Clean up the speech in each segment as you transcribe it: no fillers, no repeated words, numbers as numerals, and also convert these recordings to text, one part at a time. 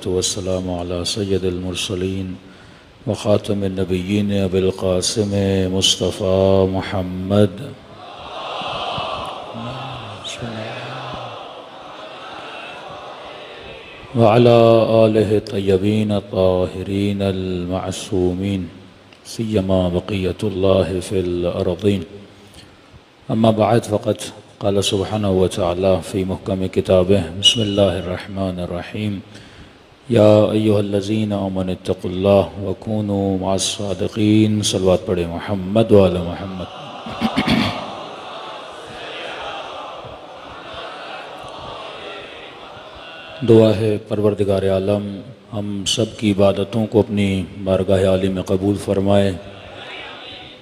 والصلاة والسلام على سید المرسلین وخاتم النبیین ابی القاسم مصطفیٰ محمد وعلى آلہ الطیبین الطاہرین المعصومین سیما بقیۃ اللہ فی الارضین اما بعد فقد قال سبحانہ وتعالی فی محکم کتابہ بسم اللہ الرحمن الرحیم یا ایہا الذین آمنوا اتقوا اللہ وکونوا مع الصادقین صلوات پڑھیں محمد وعلی محمد۔ دعا ہے پروردگار عالم ہم سب کی عبادتوں کو اپنی بارگاہ عالی میں قبول فرمائے،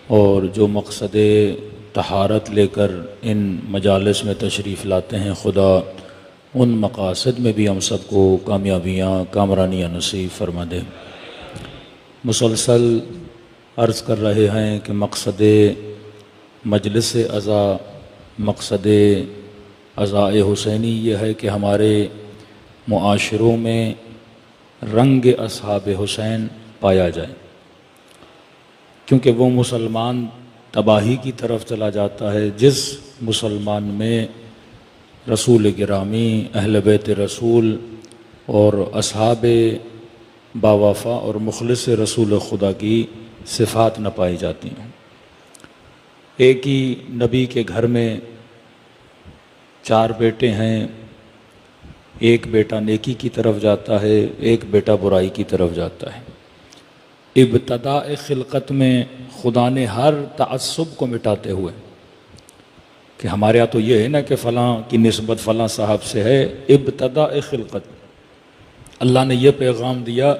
اور جو مقصد طہارت لے کر ان مجالس میں تشریف لاتے ہیں خدا ان مقاصد میں بھی ہم سب کو کامیابیاں کامرانیاں نصیب فرما دے۔ مسلسل عرض کر رہے ہیں کہ مقصد مجلس عزا، مقصد عزاء حسینی یہ ہے کہ ہمارے معاشروں میں رنگ اصحاب حسین پایا جائے، کیونکہ وہ مسلمان تباہی کی طرف چلا جاتا ہے جس مسلمان میں رسول گرامی، اہل بیت رسول اور اصحاب باوفا اور مخلص رسول خدا کی صفات نہ پائی جاتی ہیں۔ ایک ہی نبی کے گھر میں 4 بیٹے ہیں، ایک بیٹا نیکی کی طرف جاتا ہے، ایک بیٹا برائی کی طرف جاتا ہے۔ ابتداء خلقت میں خدا نے ہر تعصب کو مٹاتے ہوئے کہ ہمارے ہاں تو یہ ہے نا کہ فلاں کی نسبت فلاں صاحب سے ہے، ابتداء خلقت اللہ نے یہ پیغام دیا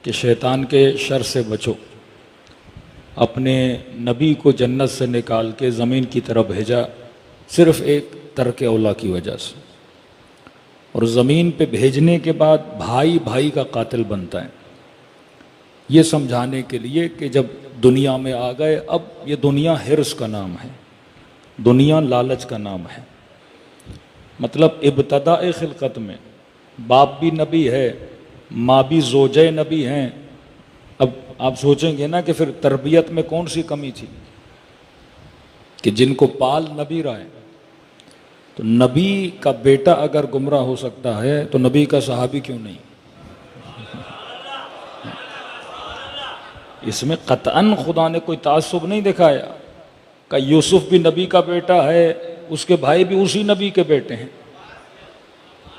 کہ شیطان کے شر سے بچو، اپنے نبی کو جنت سے نکال کے زمین کی طرف بھیجا صرف ایک ترک اولا کی وجہ سے، اور زمین پہ بھیجنے کے بعد بھائی بھائی کا قاتل بنتا ہے، یہ سمجھانے کے لیے کہ جب دنیا میں آ گئے اب یہ دنیا حرص کا نام ہے، دنیا لالچ کا نام ہے۔ مطلب ابتداء خلقت میں باپ بھی نبی ہے، ماں بھی زوجہ نبی ہیں۔ اب آپ سوچیں گے نا کہ پھر تربیت میں کون سی کمی تھی کہ جن کو پال نبی رہے، تو نبی کا بیٹا اگر گمراہ ہو سکتا ہے تو نبی کا صحابی کیوں نہیں؟ اس میں قطعاً خدا نے کوئی تعصب نہیں دکھایا کہ یوسف بھی نبی کا بیٹا ہے، اس کے بھائی بھی اسی نبی کے بیٹے ہیں۔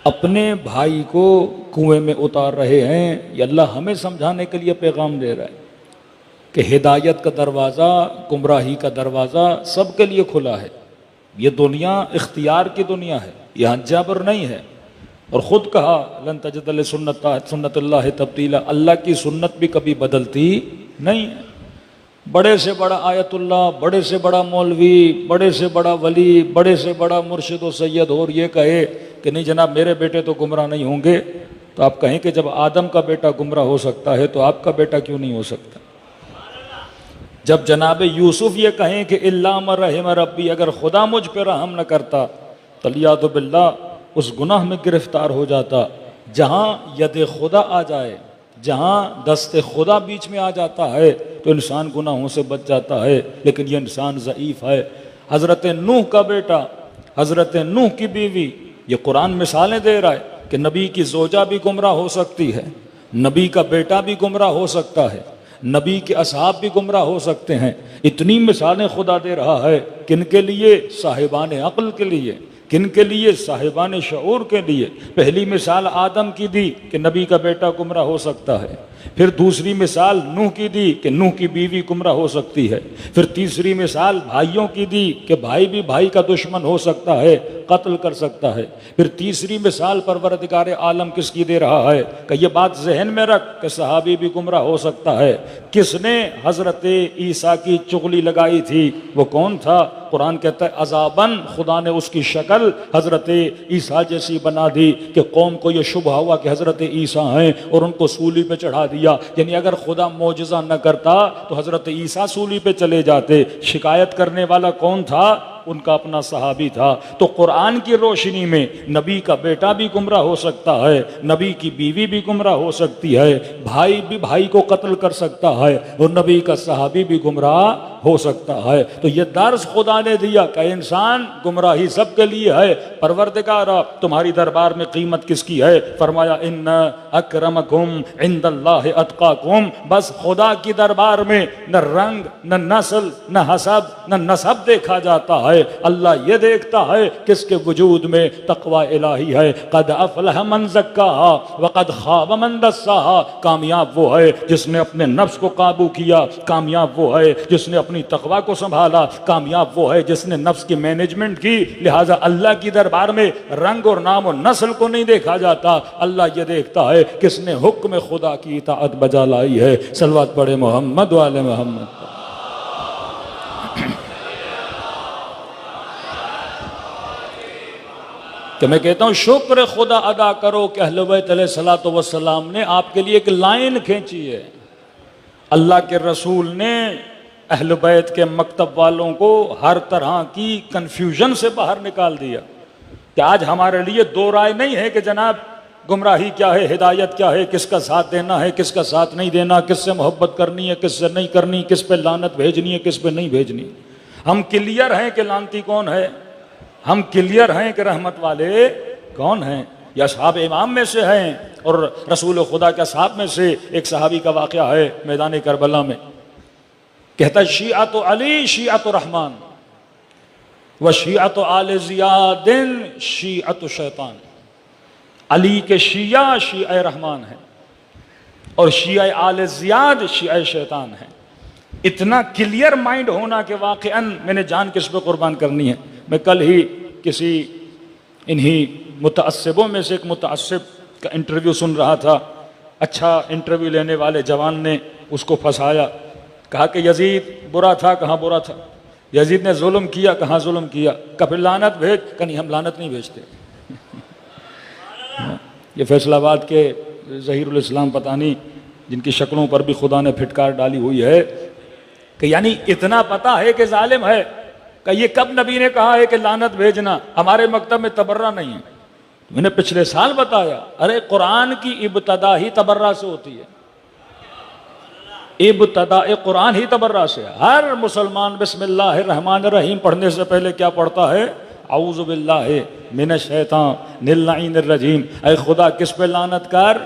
اپنے بھائی کو کنویں میں اتار رہے ہیں، یہ اللہ ہمیں سمجھانے کے لیے پیغام دے رہا ہے کہ ہدایت کا دروازہ، گمراہی کا دروازہ سب کے لیے کھلا ہے۔ یہ دنیا اختیار کی دنیا ہے، یہاں جبر نہیں ہے، اور خود کہا لن تجد لسنت اللہ تبدیلا، اللہ کی سنت بھی کبھی بدلتی نہیں ہے۔ بڑے سے بڑا آیت اللہ، بڑے سے بڑا مولوی، بڑے سے بڑا ولی، بڑے سے بڑا مرشد و سید اور یہ کہے کہ نہیں جناب میرے بیٹے تو گمراہ نہیں ہوں گے، تو آپ کہیں کہ جب آدم کا بیٹا گمراہ ہو سکتا ہے تو آپ کا بیٹا کیوں نہیں ہو سکتا؟ جب جناب یوسف یہ کہیں کہ الا من رحم ربی، اگر خدا مجھ پہ رحم نہ کرتا تو الیاذ باللہ اس گناہ میں گرفتار ہو جاتا۔ جہاں ید خدا آ جائے، جہاں دست خدا بیچ میں آ جاتا ہے تو انسان گناہوں سے بچ جاتا ہے، لیکن یہ انسان ضعیف ہے۔ حضرت نوح کا بیٹا، حضرت نوح کی بیوی، یہ قرآن مثالیں دے رہا ہے کہ نبی کی زوجہ بھی گمراہ ہو سکتی ہے، نبی کا بیٹا بھی گمراہ ہو سکتا ہے، نبی کے اصحاب بھی گمراہ ہو سکتے ہیں۔ اتنی مثالیں خدا دے رہا ہے، کن کے لیے؟ صاحبان عقل کے لیے۔ کن کے لیے؟ صاحبان شعور کے لیے۔ پہلی مثال آدم کی دی کہ نبی کا بیٹا گمراہ ہو سکتا ہے، پھر دوسری مثال نوح کی دی کہ نوح کی بیوی گمراہ ہو سکتی ہے، پھر تیسری مثال بھائیوں کی دی کہ بھائی بھی بھائی کا دشمن ہو سکتا ہے، قتل کر سکتا ہے، پھر تیسری مثال پروردگار عالم کس کی دے رہا ہے کہ یہ بات ذہن میں رکھ کہ صحابی بھی گمراہ ہو سکتا ہے۔ کس نے حضرت عیسیٰ کی چغلی لگائی تھی؟ وہ کون تھا؟ قرآن کہتا ہے عذاباً، خدا نے اس کی شکل حضرت عیسیٰ جیسی بنا دی کہ قوم کو یہ شبہ ہوا کہ حضرت عیسیٰ ہیں اور ان کو سولی پہ چڑھا دیا۔ یعنی اگر خدا معجزہ نہ کرتا تو حضرت عیسیٰ سولی پہ چلے جاتے۔ شکایت کرنے والا کون تھا؟ ان کا اپنا صحابی تھا۔ تو قرآن کی روشنی میں نبی کا بیٹا بھی گمراہ ہو سکتا ہے، نبی کی بیوی بھی گمراہ ہو سکتی ہے، بھائی بھی بھائی کو قتل کر سکتا ہے، اور نبی کا صحابی بھی گمراہ ہو سکتا ہے۔ تو یہ درس خدا نے دیا کہ انسان گمراہی سب کے لیے ہے۔ پروردگارا تمہاری دربار میں قیمت کس کی ہے؟ فرمایا ان اکرمکم عند اللہ اتقاکم۔ بس خدا کی دربار میں نہ رنگ، نہ نسل، نہ حسب، نہ نسب دیکھا جاتا ہے، اللہ یہ دیکھتا ہے کس کے وجود میں تقوی الہی ہے۔ قد افلح من زکاہا وقد خاب من دساہا۔ کامیاب وہ ہے جس نے اپنے نفس کو قابو کیا، کامیاب وہ ہے جس نے اپنی تقوی کو سنبھالا، کامیاب وہ ہے جس نے نفس کی مینجمنٹ کی۔ لہٰذا اللہ کی دربار میں رنگ اور نام و نسل کو نہیں دیکھا جاتا، اللہ یہ دیکھتا ہے کس نے حکم خدا کی اطاعت بجا لائی ہے۔ صلوات پڑھے محمد والے محمد۔ کہ میں کہتا ہوں شکر خدا ادا کرو کہ اہل بیت علیہ الصلوۃ والسلام نے آپ کے لیے ایک لائن کھینچی ہے۔ اللہ کے رسول نے اہل بیت کے مکتب والوں کو ہر طرح کی کنفیوژن سے باہر نکال دیا کہ آج ہمارے لیے دو رائے نہیں ہے کہ جناب گمراہی کیا ہے، ہدایت کیا ہے، کس کا ساتھ دینا ہے، کس کا ساتھ نہیں دینا، کس سے محبت کرنی ہے، کس سے نہیں کرنی، کس پہ لعنت بھیجنی ہے، کس پہ نہیں بھیجنی۔ ہم کلیئر ہیں کہ لعنتی کون ہے، ہم کلیئر ہیں کہ رحمت والے کون ہیں۔ یہ اصحاب امام میں سے ہیں، اور رسول خدا کے اصحاب میں سے ایک صحابی کا واقعہ ہے میدان کربلا میں، کہتا ہے شیعۃ علی شیعۃ رحمان و شیعۃ آل زیاد شیعۃ شیطان۔ علی کے شیعہ شیعہ رحمان ہیں اور شیعہ آل زیاد شیعہ شیطان ہیں۔ اتنا کلیئر مائنڈ ہونا کہ واقعاً میں نے جان کس پہ قربان کرنی ہے۔ میں کل ہی کسی انہی متعصبوں میں سے ایک متعصب کا انٹرویو سن رہا تھا۔ اچھا انٹرویو لینے والے جوان نے اس کو پھنسایا، کہا کہ یزید برا تھا، کہاں برا تھا، یزید نے ظلم کیا، کہاں ظلم کیا، کبھی لعنت بھیج، کہ نہیں ہم لعنت نہیں بھیجتے۔ یہ فیصل آباد کے ظہیر الاسلام پتہ نہیں جن کی شکلوں پر بھی خدا نے پھٹکار ڈالی ہوئی ہے کہ یعنی اتنا پتہ ہے کہ ظالم ہے کہ یہ کب نبی نے کہا ہے کہ لعنت بھیجنا، ہمارے مکتب میں تبرہ نہیں ہے۔ میں نے پچھلے سال بتایا، ارے قرآن کی ابتدا ہی تبرہ سے ہوتی ہے، ابتدا قرآن ہی تبرہ سے۔ ہر مسلمان بسم اللہ الرحمن الرحیم پڑھنے سے پہلے کیا پڑھتا ہے؟ اعوذ باللہ من الشیطان اللعین الرجیم۔ اے خدا کس پہ لعنت کر؟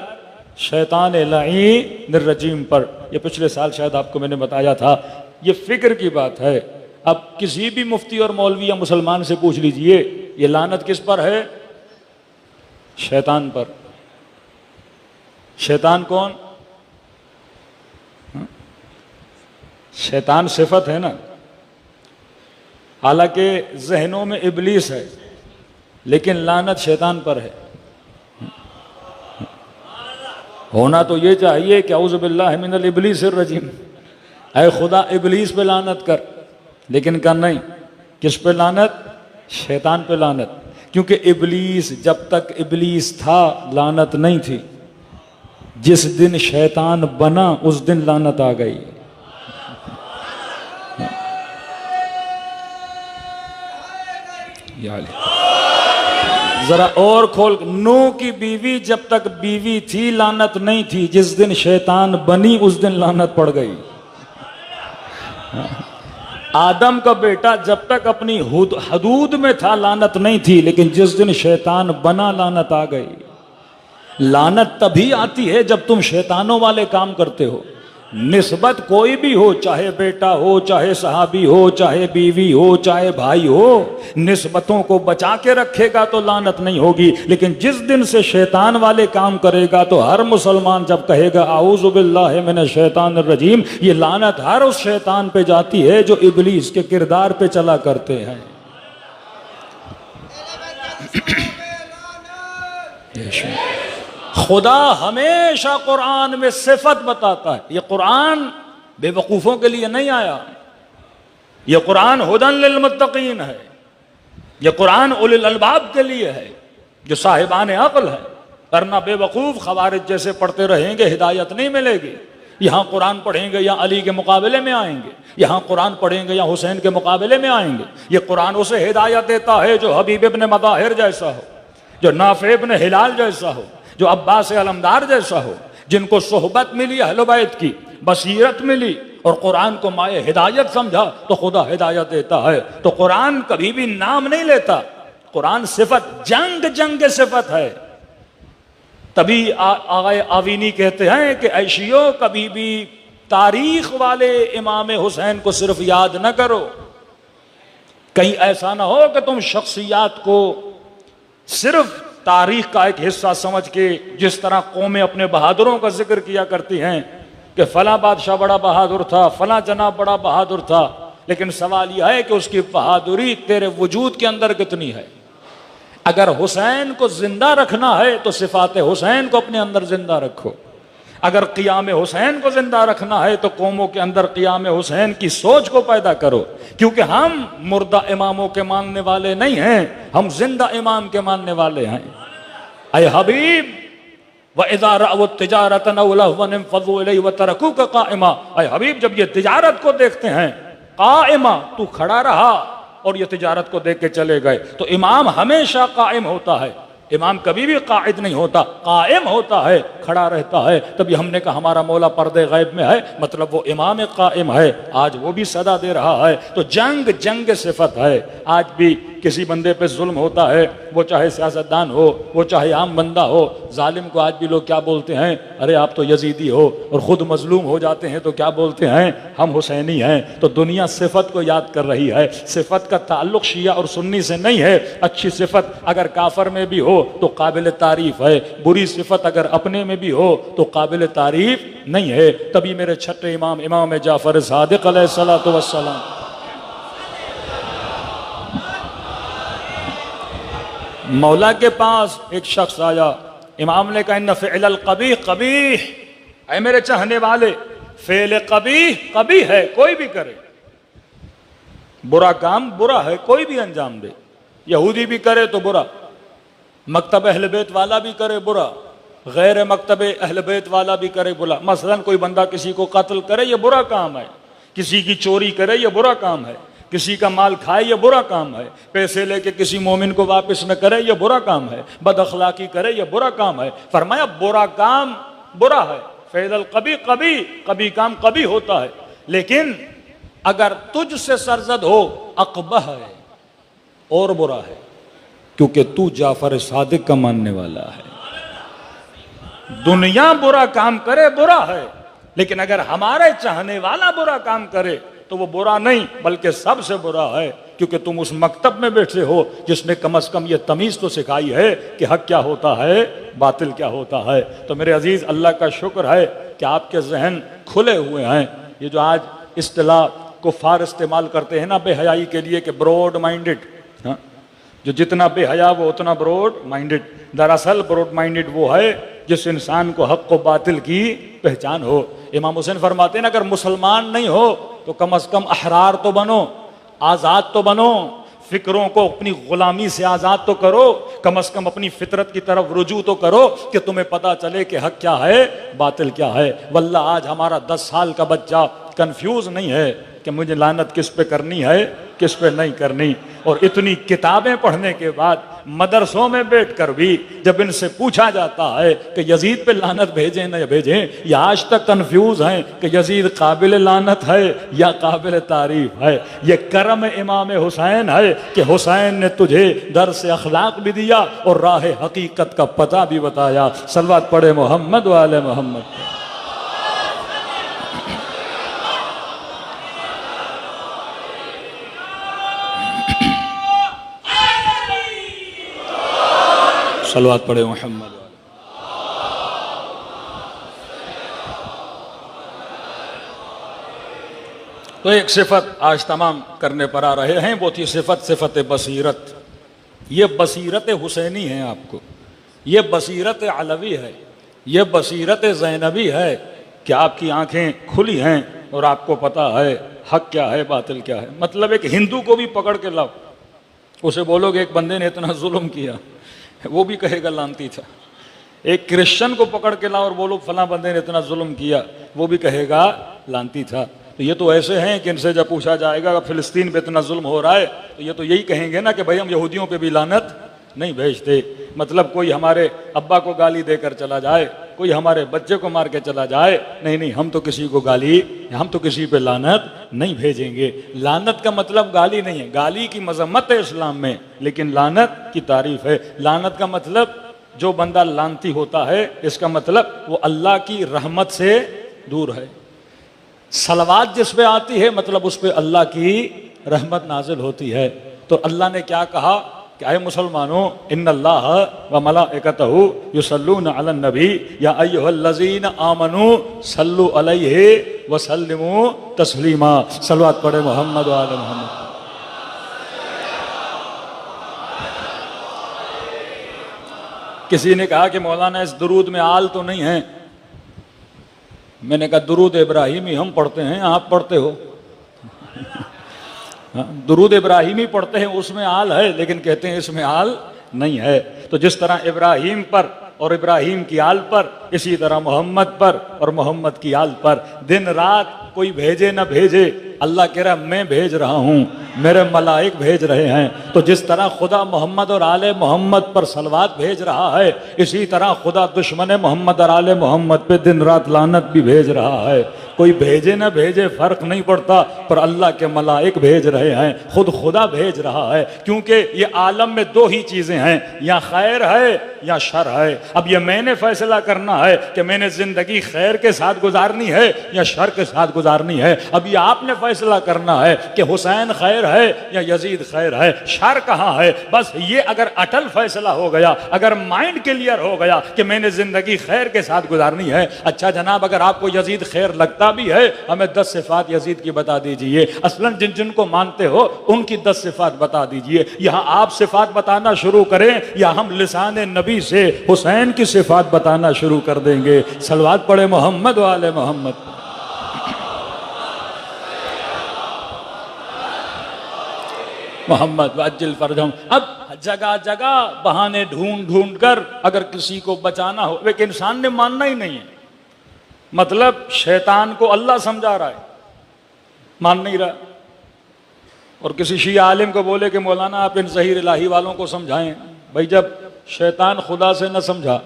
شیطان لعین الرجیم پر۔ یہ پچھلے سال شاید آپ کو میں نے بتایا تھا۔ یہ فکر کی بات ہے۔ اب کسی بھی مفتی اور مولوی یا مسلمان سے پوچھ لیجئے یہ لعنت کس پر ہے؟ شیطان پر۔ شیطان کون؟ شیطان صفت ہے نا، حالانکہ ذہنوں میں ابلیس ہے، لیکن لعنت شیطان پر ہے۔ ہونا تو یہ چاہیے کہ اعوذ باللہ من الابلیس الرجیم، اے خدا ابلیس پہ لعنت کر، لیکن کہا نہیں، کس پہ لعنت؟ شیطان پہ لعنت۔ کیونکہ ابلیس جب تک ابلیس تھا لعنت نہیں تھی، جس دن شیطان بنا اس دن لعنت آ گئی۔ ذرا اور کھول، نوح کی بیوی جب تک بیوی تھی لعنت نہیں تھی، جس دن شیطان بنی اس دن لعنت پڑ گئی۔ آدم کا بیٹا جب تک اپنی حدود میں تھا لعنت نہیں تھی، لیکن جس دن شیطان بنا لعنت آ گئی۔ لعنت تبھی آتی ہے جب تم شیطانوں والے کام کرتے ہو۔ نسبت کوئی بھی ہو، چاہے بیٹا ہو، چاہے صحابی ہو، چاہے بیوی ہو، چاہے بھائی ہو، نسبتوں کو بچا کے رکھے گا تو لعنت نہیں ہوگی۔ لیکن جس دن سے شیطان والے کام کرے گا تو ہر مسلمان جب کہے گا اعوذ باللہ من الشیطان الرجیم، یہ لعنت ہر اس شیطان پہ جاتی ہے جو ابلیس کے کردار پہ چلا کرتے ہیں۔ خدا ہمیشہ قرآن میں صفت بتاتا ہے۔ یہ قرآن بے وقوفوں کے لیے نہیں آیا، یہ قرآن ہدی للمتقین ہے، یہ قرآن اولی الالباب کے لیے ہے جو صاحبان عقل ہے، ورنہ بے وقوف خوارج جیسے پڑھتے رہیں گے ہدایت نہیں ملے گی۔ یہاں قرآن پڑھیں گے یا علی کے مقابلے میں آئیں گے، یہاں قرآن پڑھیں گے یا حسین کے مقابلے میں آئیں گے۔ یہ قرآن اسے ہدایت دیتا ہے جو حبیب ابن مظاہر جیسا ہو، جو نافع ابن ہلال جیسا ہو، جو عباس علمدار جیسا ہو، جن کو صحبت ملی اہل بیت کی، بصیرت ملی اور قرآن کو مائے ہدایت سمجھا تو خدا ہدایت دیتا ہے۔ تو قرآن کبھی بھی نام نہیں لیتا، قرآن صفت، جنگ صفت ہے۔ تبھی آغا آوینی کہتے ہیں کہ عیشیو کبھی بھی تاریخ والے امام حسین کو صرف یاد نہ کرو، کہیں ایسا نہ ہو کہ تم شخصیات کو صرف تاریخ کا ایک حصہ سمجھ کے، جس طرح قومیں اپنے بہادروں کا ذکر کیا کرتی ہیں کہ فلاں بادشاہ بڑا بہادر تھا، فلاں جناب بڑا بہادر تھا، لیکن سوال یہ ہے کہ اس کی بہادری تیرے وجود کے اندر کتنی ہے؟ اگر حسین کو زندہ رکھنا ہے تو صفات حسین کو اپنے اندر زندہ رکھو، اگر قیام حسین کو زندہ رکھنا ہے تو قوموں کے اندر قیام حسین کی سوچ کو پیدا کرو، کیونکہ ہم مردہ اماموں کے ماننے والے نہیں ہیں، ہم زندہ امام کے ماننے والے ہیں۔ اے حبیب وَإِذَا رَأَوُا التِّجَارَةَ أَوْ لَهْوًا انفَضُّوا إِلَيْهِ وَتَرَكُوكَ قَائِمًا۔ اے حبیب جب یہ تجارت کو دیکھتے ہیں قائمہ، تو کھڑا رہا اور یہ تجارت کو دیکھ کے چلے گئے۔ تو امام ہمیشہ قائم ہوتا ہے، امام کبھی بھی قاعد نہیں ہوتا، قائم ہوتا ہے، کھڑا رہتا ہے۔ تبھی ہم نے کہا ہمارا مولا پردے غیب میں ہے، مطلب وہ امام قائم ہے، آج وہ بھی صدا دے رہا ہے۔ تو جنگ صفت ہے۔ آج بھی کسی بندے پہ ظلم ہوتا ہے، وہ چاہے سیاستدان ہو، وہ چاہے عام بندہ ہو، ظالم کو آج بھی لوگ کیا بولتے ہیں؟ ارے آپ تو یزیدی ہو، اور خود مظلوم ہو جاتے ہیں تو کیا بولتے ہیں؟ ہم حسینی ہیں۔ تو دنیا صفت کو یاد کر رہی ہے، صفت کا تعلق شیعہ اور سنی سے نہیں ہے۔ اچھی صفت اگر کافر میں بھی ہو تو قابل تعریف ہے، بری صفت اگر اپنے میں بھی ہو تو قابل تعریف نہیں ہے۔ تبھی میرے چھٹے امام، امام جعفر صادق علیہ الصلوۃ والسلام، مولا کے پاس ایک شخص آیا، امام نے کہا ان فعل القبیح قبیح، اے میرے چاہنے والے فعل قبیح قبیح ہے، کوئی بھی کرے، برا کام برا ہے، کوئی بھی انجام دے، یہودی بھی کرے تو برا، مکتب اہل بیت والا بھی کرے برا، غیر مکتب اہل بیت والا بھی کرے برا۔ مثلا کوئی بندہ کسی کو قتل کرے یہ برا کام ہے، کسی کی چوری کرے یہ برا کام ہے، کسی کا مال کھائے یہ برا کام ہے، پیسے لے کے کسی مومن کو واپس نہ کرے یہ برا کام ہے، بد اخلاقی کرے یہ برا کام ہے۔ فرمایا برا کام برا ہے، فعل القبیح قبیح، قبیح کام قبیح ہوتا ہے، لیکن اگر تجھ سے سرزد ہو اقبح ہے اور برا ہے، کیونکہ تو جعفر صادق کا ماننے والا ہے۔ دنیا برا کام کرے برا ہے، لیکن اگر ہمارے چاہنے والا برا کام کرے تو وہ برا نہیں بلکہ سب سے برا ہے، کیونکہ تم اس مکتب میں بیٹھے ہو جس نے کم از کم یہ تمیز تو سکھائی ہے کہ حق کیا ہوتا ہے، باطل کیا ہوتا ہے۔ تو میرے عزیز اللہ کا شکر ہے کہ آپ کے ذہن کھلے ہوئے ہیں۔ یہ جو آج اصطلاح کفار استعمال کرتے ہیں نا بے حیائی کے لیے کہ براڈ مائنڈڈ، جو جتنا بے حیا وہ اتنا براڈ مائنڈڈ، دراصل براڈ مائنڈڈ وہ ہے جس انسان کو حق و باطل کی پہچان ہو۔ امام حسین فرماتے ہیں اگر مسلمان نہیں ہو تو کم از کم احرار تو بنو، آزاد تو بنو، فکروں کو اپنی غلامی سے آزاد تو کرو، کم از کم اپنی فطرت کی طرف رجوع تو کرو کہ تمہیں پتا چلے کہ حق کیا ہے باطل کیا ہے۔ واللہ آج ہمارا 10 سال کا بچہ کنفیوز نہیں ہے کہ مجھے لعنت کس پہ کرنی ہے کس پہ نہیں کرنی، اور اتنی کتابیں پڑھنے کے بعد مدرسوں میں بیٹھ کر بھی جب ان سے پوچھا جاتا ہے کہ یزید پہ لعنت بھیجیں نہ بھیجیں، یہ آج تک کنفیوز ہیں کہ یزید قابل لعنت ہے یا قابل تعریف ہے۔ یہ کرم امام حسین ہے کہ حسین نے تجھے درس اخلاق بھی دیا اور راہ حقیقت کا پتہ بھی بتایا۔ صلوات پڑھے محمد و آل محمد۔ صلوات پڑھے محمد۔ تو ایک صفت آج تمام کرنے پر آ رہے ہیں، وہ تھی صفت بصیرت۔ یہ بصیرت حسینی ہے، آپ کو یہ بصیرت علوی ہے، یہ بصیرت زینبی ہے کہ آپ کی آنکھیں کھلی ہیں اور آپ کو پتا ہے حق کیا ہے باطل کیا ہے۔ مطلب ایک ہندو کو بھی پکڑ کے لاؤ، اسے بولو کہ ایک بندے نے اتنا ظلم کیا، وہ بھی کہے گا لانتی تھا۔ ایک کرسچن کو پکڑ کے لاؤ اور بولو فلاں بندے نے اتنا ظلم کیا، وہ بھی کہے گا لانتی تھا۔ تو یہ تو ایسے ہیں کہ ان سے جب پوچھا جائے گا فلسطین پہ اتنا ظلم ہو رہا ہے تو یہ تو یہی کہیں گے نا کہ بھائی ہم یہودیوں پہ بھی لعنت نہیں بھیجتے۔ مطلب کوئی ہمارے ابا کو گالی دے کر چلا جائے، کوئی ہمارے بچے کو مار کے چلا جائے، نہیں ہم تو کسی کو گالی، ہم تو کسی پہ لعنت نہیں بھیجیں گے۔ لعنت کا مطلب گالی نہیں ہے، گالی کی مذمت ہے اسلام میں، لیکن لعنت کی تعریف ہے۔ لعنت کا مطلب جو بندہ لعنتی ہوتا ہے اس کا مطلب وہ اللہ کی رحمت سے دور ہے۔ صلوات جس پہ آتی ہے مطلب اس پہ اللہ کی رحمت نازل ہوتی ہے۔ تو اللہ نے کیا کہا کہ اے مسلمانوں، ان اللہ و ملائکتہ یصلون علی النبی یا ایھا الذین آمنوا صلوا علیہ وسلموا تسلیما۔ صلوات پڑھے محمد و آل محمد۔ کسی نے کہا کہ مولانا اس درود میں آل تو نہیں ہے؟ میں نے کہا درود ابراہیمی ہم پڑھتے ہیں، آپ پڑھتے ہو؟ درود ابراہیمی پڑھتے ہیں، اس میں آل ہے، لیکن کہتے ہیں اس میں آل نہیں ہے۔ تو جس طرح ابراہیم پر اور ابراہیم کی آل پر، اسی طرح محمد پر اور محمد کی آل پر دن رات کوئی بھیجے نہ بھیجے، اللہ کہہ رہا میں بھیج رہا ہوں، میرے ملائک بھیج رہے ہیں۔ تو جس طرح خدا محمد اور آل محمد پر صلوات بھیج رہا ہے، اسی طرح خدا دشمن محمد اور آل محمد پہ دن رات لعنت بھی بھیج رہا ہے۔ کوئی بھیجے نہ بھیجے فرق نہیں پڑتا، پر اللہ کے ملائک بھیج رہے ہیں، خود خدا بھیج رہا ہے، کیونکہ یہ عالم میں دو ہی چیزیں ہیں، یا خیر ہے یا شر ہے۔ اب یہ میں نے فیصلہ کرنا ہے کہ میں نے زندگی خیر کے ساتھ گزارنی ہے یا شر کے ساتھ گزارنی ہے۔ اب یہ آپ نے فیصلہ کرنا ہے کہ حسین خیر ہے یا یزید خیر ہے، شر کہاں ہے۔ بس یہ اگر اٹل فیصلہ ہو گیا، اگر مائنڈ کلیئر ہو گیا کہ میں نے زندگی خیر کے ساتھ گزارنی ہے، اچھا جناب اگر آپ کو یزید خیر لگتا بھی ہے، ہمیں 10 صفات یزید کی بتا دیجئے، اصلاً جن جن کو مانتے ہو ان کی 10 صفات بتا دیجئے۔ یہاں آپ صفات بتانا شروع کریں یا ہم لسان نبی سے حسین کی صفات بتانا شروع کر دیں گے؟ صلوات پڑھے محمد و آل محمد۔ محمد وعجل فرجہم۔ اب جگہ جگہ بہانے ڈھونڈ ڈھونڈ کر اگر کسی کو بچانا ہو، لیکن انسان نے ماننا ہی نہیں ہے۔ مطلب شیطان کو اللہ سمجھا رہا ہے، مان نہیں رہا۔ اور کسی شیعہ عالم کو بولے کہ مولانا آپ ان ظہیر الہی والوں کو سمجھائیں، بھائی جب شیطان خدا سے نہ سمجھا،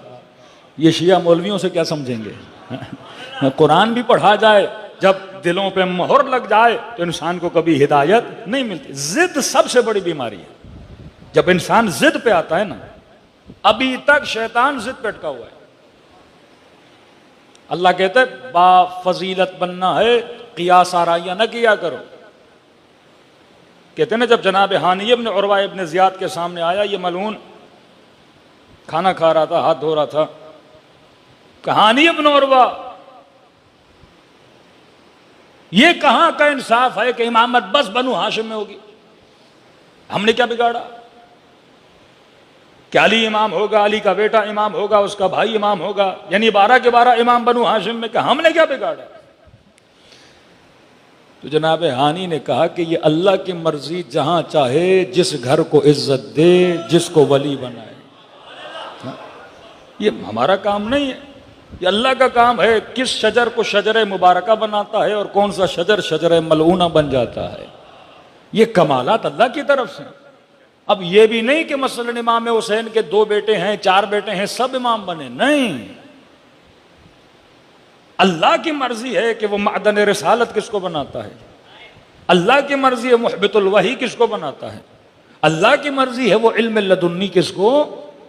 یہ شیعہ مولویوں سے کیا سمجھیں گے؟ قرآن بھی پڑھا جائے، جب دلوں پہ مہر لگ جائے تو انسان کو کبھی ہدایت نہیں ملتی۔ ضد سب سے بڑی بیماری ہے۔ جب انسان ضد پہ آتا ہے نا، ابھی تک شیطان ضد پہ اٹکا ہوا ہے۔ اللہ کہتا ہے با فضیلت بننا ہے، قیاس آرائیاں نہ کیا کرو۔ کہتے ہیں نا جب جناب ہانی ابن عروہ ابن زیاد کے سامنے آیا، یہ ملعون کھانا کھا رہا تھا، ہاتھ دھو رہا تھا، ہانی ابن عروہ یہ کہاں کا انصاف ہے کہ امامت بس بنو ہاشم میں ہوگی؟ ہم نے کیا بگاڑا کہ علی امام ہوگا، علی کا بیٹا امام ہوگا، اس کا بھائی امام ہوگا، یعنی 12 کے 12 امام بنو ہاشم میں، کہ ہم نے کیا بگاڑا؟ تو جناب ہانی نے کہا کہ یہ اللہ کی مرضی، جہاں چاہے جس گھر کو عزت دے، جس کو ولی بنائے۔ یہ ہمارا کام نہیں ہے، یہ اللہ کا کام ہے، کس شجر کو شجر مبارکہ بناتا ہے اور کون سا شجر شجر ملعونہ بن جاتا ہے۔ یہ کمالات اللہ کی طرف سے۔ اب یہ بھی نہیں کہ مثلا امام حسین کے 2 بیٹے ہیں، 4 بیٹے ہیں، سب امام بنے، نہیں۔ اللہ کی مرضی ہے کہ وہ معدن رسالت کس کو بناتا ہے، اللہ کی مرضی ہے محبت الوحی کس کو بناتا ہے، اللہ کی مرضی ہے وہ علم لدنی کس کو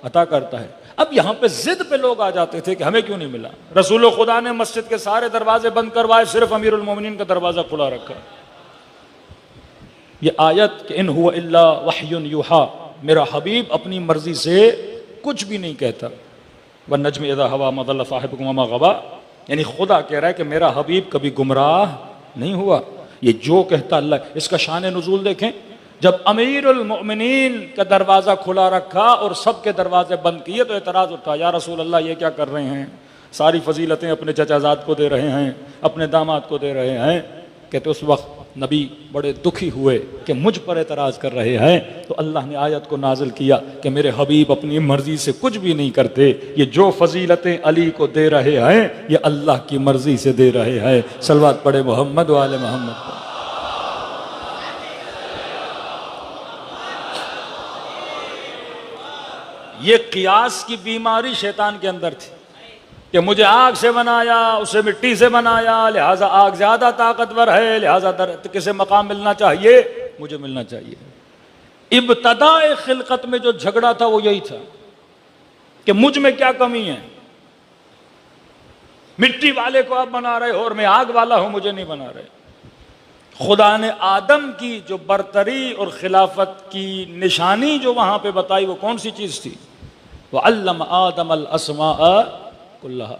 عطا کرتا ہے۔ اب یہاں پہ ضد پہ لوگ آ جاتے تھے کہ ہمیں کیوں نہیں ملا۔ رسول خدا نے مسجد کے سارے دروازے بند کروائے، صرف امیر المومنین کا دروازہ کھلا رکھا۔ یہ آیت کہ ان هو الا وحی یوحا، میرا حبیب اپنی مرضی سے کچھ بھی نہیں کہتا۔ والنجم اذا هوى ما ضل صاحبكم وما غوى، یعنی خدا کہہ رہا ہے کہ میرا حبیب کبھی گمراہ نہیں ہوا، یہ جو کہتا اللہ۔ اس کا شان نزول دیکھیں، جب امیر المؤمنین کا دروازہ کھلا رکھا اور سب کے دروازے بند کیے تو اعتراض اٹھا، یا رسول اللہ یہ کیا کر رہے ہیں؟ ساری فضیلتیں اپنے چچا زاد کو دے رہے ہیں، اپنے داماد کو دے رہے ہیں۔ کہتے اس وقت نبی بڑے دکھی ہوئے کہ مجھ پر اعتراض کر رہے ہیں، تو اللہ نے آیت کو نازل کیا کہ میرے حبیب اپنی مرضی سے کچھ بھی نہیں کرتے، یہ جو فضیلتیں علی کو دے رہے ہیں یہ اللہ کی مرضی سے دے رہے ہیں۔ صلوات پڑھے محمد و آل محمد پر۔ یہ قیاس کی بیماری شیطان کے اندر تھی کہ مجھے آگ سے بنایا، اسے مٹی سے بنایا، لہٰذا آگ زیادہ طاقتور ہے، لہٰذا کسے مقام ملنا چاہیے، مجھے ملنا چاہیے۔ ابتداء خلقت میں جو جھگڑا تھا وہ یہی تھا کہ مجھ میں کیا کمی ہے، مٹی والے کو آپ بنا رہے ہو اور میں آگ والا ہوں، مجھے نہیں بنا رہے۔ خدا نے آدم کی جو برتری اور خلافت کی نشانی جو وہاں پہ بتائی وہ کون سی چیز تھی؟ وَعَلَّمَ آدَمَ الْأَسْمَاءَ كُلَّهَا۔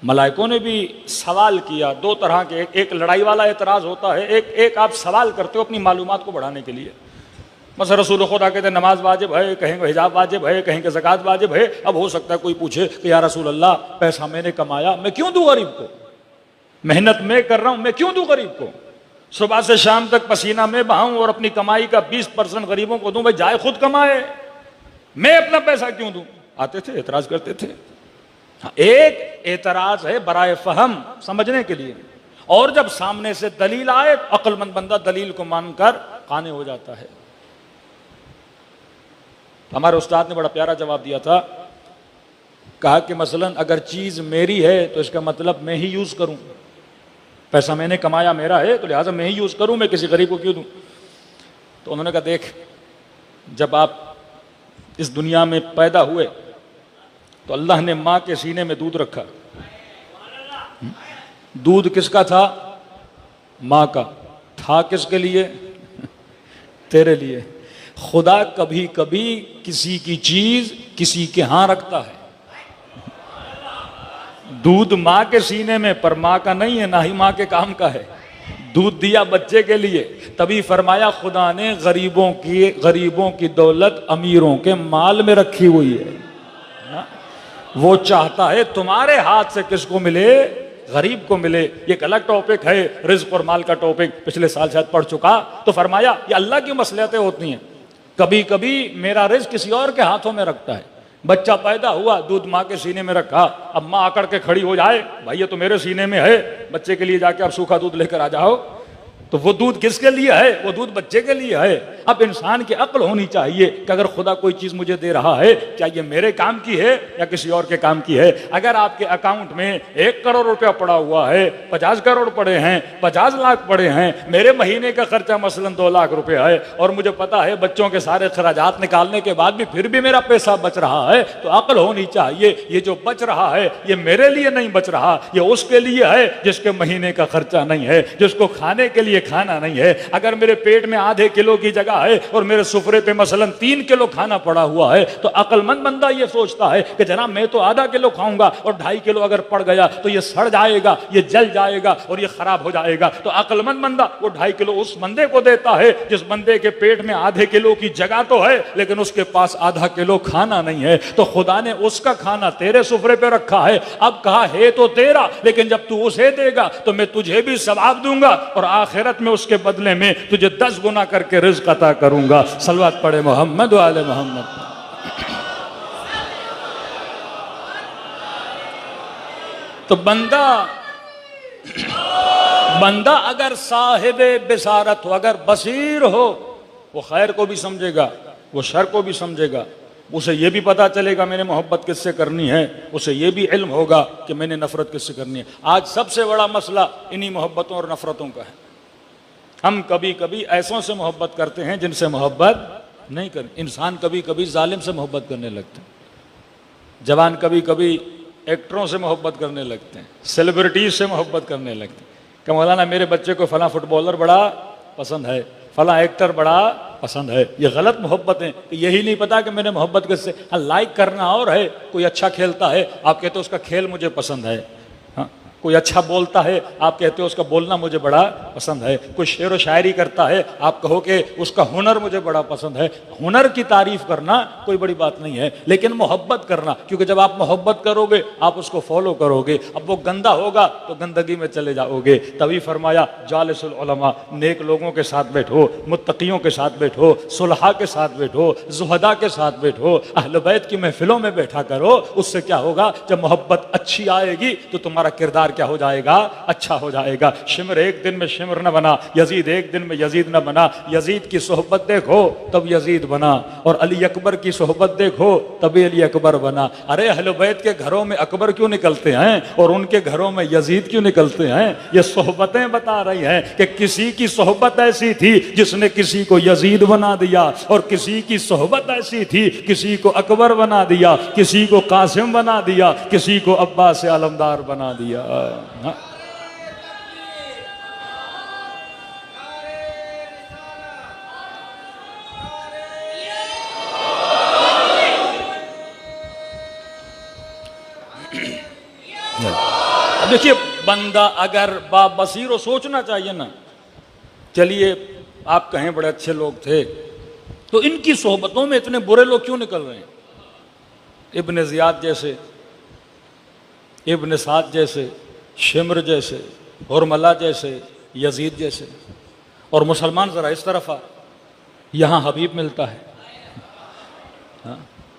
ملائکوں نے بھی سوال کیا، دو طرح کے، ایک لڑائی والا اعتراض ہوتا ہے، ایک آپ سوال کرتے ہو اپنی معلومات کو بڑھانے کے لیے۔ مثلا رسول خدا کہتے ہیں نماز واجب ہے، کہیں کہ حجاب واجب ہے، کہیں کہ زکوٰۃ واجب ہے۔ اب ہو سکتا ہے کوئی پوچھے کہ یا رسول اللہ پیسہ میں نے کمایا، میں کیوں دوں غریب کو؟ محنت میں کر رہا ہوں، میں کیوں دوں غریب کو؟ صبح سے شام تک پسینہ میں بہاؤں اور اپنی کمائی کا 20% غریبوں کو دوں، بھائی جائے خود کمائے، میں اپنا پیسہ کیوں دوں؟ آتے تھے، اعتراض کرتے تھے۔ ایک اعتراض ہے برائے فہم، سمجھنے کے لیے، اور جب سامنے سے دلیل آئے عقل مند بندہ دلیل کو مان کر قانع ہو جاتا ہے۔ ہمارے استاد نے بڑا پیارا جواب دیا تھا، کہا کہ مثلا اگر چیز میری ہے تو اس کا مطلب میں ہی یوز کروں، پیسہ میں نے کمایا میرا ہے تو لہٰذا میں ہی یوز کروں، میں کسی غریب کو کیوں دوں؟ تو انہوں نے کہا دیکھ، جب آپ اس دنیا میں پیدا ہوئے تو اللہ نے ماں کے سینے میں دودھ رکھا، دودھ کس کا تھا؟ ماں کا تھا، کس کے لیے؟ تیرے لیے۔ خدا کبھی کبھی کسی کی چیز کسی کے ہاں رکھتا ہے، دودھ ماں کے سینے میں، پر ماں کا نہیں ہے، نہ ہی ماں کے کام کا ہے، دودھ دیا بچے کے لیے۔ تبھی فرمایا خدا نے غریبوں کی دولت امیروں کے مال میں رکھی ہوئی ہے، وہ چاہتا ہے تمہارے ہاتھ سے کس کو ملے؟ غریب کو ملے۔ یہ ایک الگ ٹاپک ہے، رزق اور مال کا ٹاپک، پچھلے سال شاید پڑھ چکا۔ تو فرمایا یہ اللہ کی مصلحتیں ہوتی ہیں، کبھی کبھی میرا رزق کسی اور کے ہاتھوں میں رکھتا ہے۔ بچہ پیدا ہوا، دودھ ماں کے سینے میں رکھا، اب ماں آکڑ کے کھڑی ہو جائے، بھائی یہ تو میرے سینے میں ہے، بچے کے لیے جا کے اب سوکھا دودھ لے کر آ جاؤ، تو وہ دودھ کس کے لیے ہے؟ وہ دودھ بچے کے لیے ہے۔ اب انسان کی عقل ہونی چاہیے کہ اگر خدا کوئی چیز مجھے دے رہا ہے، کیا یہ میرے کام کی ہے یا کسی اور کے کام کی ہے؟ اگر آپ کے اکاؤنٹ میں 1 کروڑ روپیہ پڑا ہوا ہے، 50 کروڑ پڑے ہیں، 50 لاکھ پڑے ہیں، میرے مہینے کا خرچہ مثلا 2 لاکھ روپے ہے، اور مجھے پتا ہے بچوں کے سارے خراجات نکالنے کے بعد بھی پھر بھی میرا پیسہ بچ رہا ہے، تو عقل ہونی چاہیے یہ جو بچ رہا ہے یہ میرے لیے نہیں بچ رہا، یہ اس کے لیے ہے جس کے مہینے کا خرچہ نہیں ہے، جس کو کھانے کے لیے کھانا نہیں ہے۔ اگر میرے پیٹ میں آدھے کلو کی جگہ ہے اور میرے سفرے پہ مثلا 3 کلو کھانا پڑا ہوا ہے، تو عقل مند بندہ یہ سوچتا ہے کہ جناب میں تو آدھا کلو کھاؤں گا اور 2.5 کلو اگر پڑ گیا تو یہ سڑ جائے گا، یہ جل جائے گا اور یہ خراب ہو جائے گا۔ تو عقل مند بندہ وہ 2.5 کلو اس بندے کو دیتا ہے جس بندے کے پیٹ میں آدھے کلو کی جگہ تو ہے لیکن اس کے پاس آدھا کلو کھانا نہیں ہے۔ تو خدا نے اس کا کھانا تیرے سفرے پہ رکھا ہے، اب کہا ہے تو تیرا، لیکن جب تو اسے دے گا تو میں تجھے بھی ثواب دوں گا اور آخرت میں اس کے بدلے میں تجھے 10 گنا کر کے رزق عطا کروں گا۔ صلوات پڑھے محمد و آل محمد۔ تو بندہ اگر صاحب بصارت ہو، اگر بصیر ہو، وہ خیر کو بھی سمجھے گا، وہ شر کو بھی سمجھے گا، اسے یہ بھی پتا چلے گا میں نے محبت کس سے کرنی ہے، اسے یہ بھی علم ہوگا کہ میں نے نفرت کس سے کرنی ہے۔ آج سب سے بڑا مسئلہ انہی محبتوں اور نفرتوں کا ہے۔ ہم کبھی کبھی ایسوں سے محبت کرتے ہیں جن سے محبت نہیں کرتے۔ انسان کبھی کبھی ظالم سے محبت کرنے لگتے ہیں، جوان کبھی کبھی ایکٹروں سے محبت کرنے لگتے ہیں، سیلیبریٹیز سے محبت کرنے لگتے ہیں کہ مولانا میرے بچے کو فلاں فٹ بالر بڑا پسند ہے، فلاں ایکٹر بڑا پسند ہے۔ یہ غلط محبت ہے کہ یہی نہیں پتا کہ میں نے محبت کس سے۔ ہاں لائک کرنا اور ہے، کوئی اچھا کھیلتا ہے آپ کہتے ہیں اس کا کھیل مجھے پسند ہے، ہاں کوئی اچھا بولتا ہے آپ کہتے ہو اس کا بولنا مجھے بڑا پسند ہے، کوئی شعر و شاعری کرتا ہے آپ کہو کہ اس کا ہنر مجھے بڑا پسند ہے۔ ہنر کی تعریف کرنا کوئی بڑی بات نہیں ہے، لیکن محبت کرنا، کیونکہ جب آپ محبت کرو گے آپ اس کو فالو کرو گے، اب وہ گندا ہوگا تو گندگی میں چلے جاؤ گے۔ تبھی فرمایا جالس العلماء، نیک لوگوں کے ساتھ بیٹھو، متقیوں کے ساتھ بیٹھو، صلحاء کے ساتھ بیٹھو، زہداء کے ساتھ بیٹھو، اہل بیت کی محفلوں میں بیٹھا کرو۔ اس سے کیا ہوگا؟ جب محبت اچھی آئے گی تو تمہارا کردار کیا ہو جائے گا؟ اچھا ہو جائے گا۔ شمر ایک دن میں شمر نہ بنا، یزید ایک دن میں یزید نہ بنا۔ یزید کی صحبت دیکھو تب یزید بنا، اور علی اکبر کی صحبت دیکھو تبھی علی اکبر بنا۔ ارے اہل بیت کے گھروں میں اکبر کیوں نکلتے ہیں اور ان کے گھروں میں یزید کیوں نکلتے ہیں؟ یہ صحبتیں بتا رہی ہیں کہ کسی کی صحبت ایسی تھی جس نے کسی کو یزید بنا دیا، اور کسی کی صحبت ایسی تھی کسی کو اکبر بنا دیا، کسی کو قاسم بنا دیا، کسی کو عباس علمدار بنا دیا۔ اب دیکھیے، بندہ اگر بصیر و سوچنا چاہیے نا، چلیے آپ کہیں بڑے اچھے لوگ تھے تو ان کی صحبتوں میں اتنے برے لوگ کیوں نکل رہے ہیں؟ ابن زیاد جیسے، ابن سعد جیسے، شمر جیسے، حرملہ جیسے، یزید جیسے۔ اور مسلمان ذرا اس طرف آ، یہاں حبیب ملتا ہے،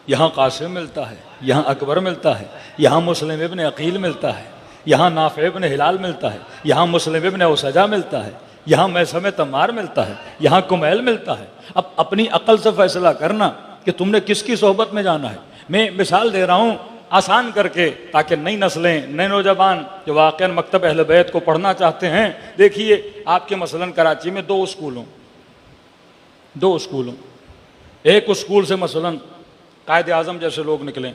یہاں قاسم ملتا ہے، یہاں اکبر ملتا ہے، یہاں مسلم ابن عقیل ملتا ہے، یہاں نافع ابن ہلال ملتا ہے، یہاں مسلم ابن اسجا ملتا ہے، یہاں میثم تمار ملتا ہے، یہاں کمیل ملتا ہے۔ اب اپنی عقل سے فیصلہ کرنا کہ تم نے کس کی صحبت میں جانا ہے۔ میں مثال دے رہا ہوں آسان کر کے، تاکہ نئی نسلیں، نئے نوجوان جو واقعا مکتب اہل بیت کو پڑھنا چاہتے ہیں، دیکھیے آپ کے مثلاً کراچی میں دو اسکولوں، ایک اسکول سے مثلاً قائد اعظم جیسے لوگ نکلیں،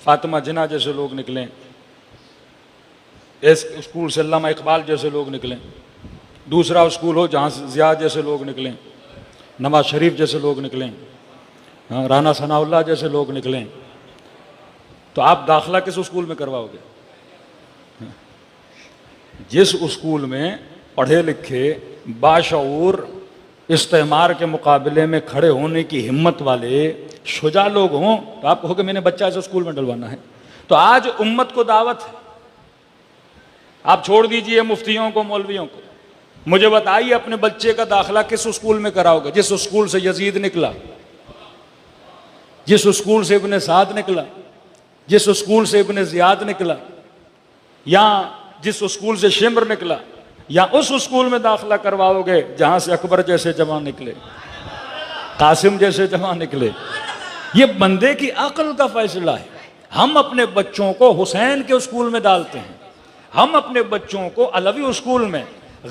فاطمہ جناح جیسے لوگ نکلیں، اس اسکول سے علامہ اقبال جیسے لوگ نکلیں۔ دوسرا اسکول ہو جہاں ضیاء جیسے لوگ نکلیں، نواز شریف جیسے لوگ نکلیں، رانا ثناء اللہ جیسے لوگ نکلیں، تو آپ داخلہ کس اسکول میں کرواؤ گے؟ جس اسکول میں پڑھے لکھے، باشعور، استعمار کے مقابلے میں کھڑے ہونے کی ہمت والے، شجاع لوگ ہوں، تو آپ کہو کہ میں نے بچہ اس اسکول میں ڈلوانا ہے۔ تو آج امت کو دعوت ہے، آپ چھوڑ دیجئے مفتیوں کو، مولویوں کو، مجھے بتائیے اپنے بچے کا داخلہ کس اسکول میں کراؤ گے؟ جس اسکول سے یزید نکلا، جس اسکول سے ابن سعد نکلا، جس اسکول سے ابن زیاد نکلا، یا جس اسکول سے شمر نکلا، یا اس اسکول میں داخلہ کرواؤ گے جہاں سے اکبر جیسے جوان نکلے، قاسم جیسے جوان نکلے؟ یہ بندے کی عقل کا فیصلہ ہے۔ ہم اپنے بچوں کو حسین کے اسکول میں ڈالتے ہیں، ہم اپنے بچوں کو علوی اسکول میں،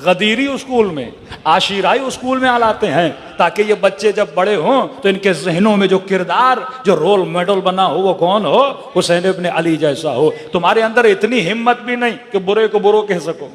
غدیری اسکول میں، عاشیرائی اسکول میں لاتے ہیں، تاکہ یہ بچے جب بڑے ہوں تو ان کے ذہنوں میں جو کردار، جو رول ماڈل بنا ہو وہ کون ہو؟ حسین ابن علی جیسا ہو۔ تمہارے اندر اتنی ہمت بھی نہیں کہ برے کو برو کہہ سکو،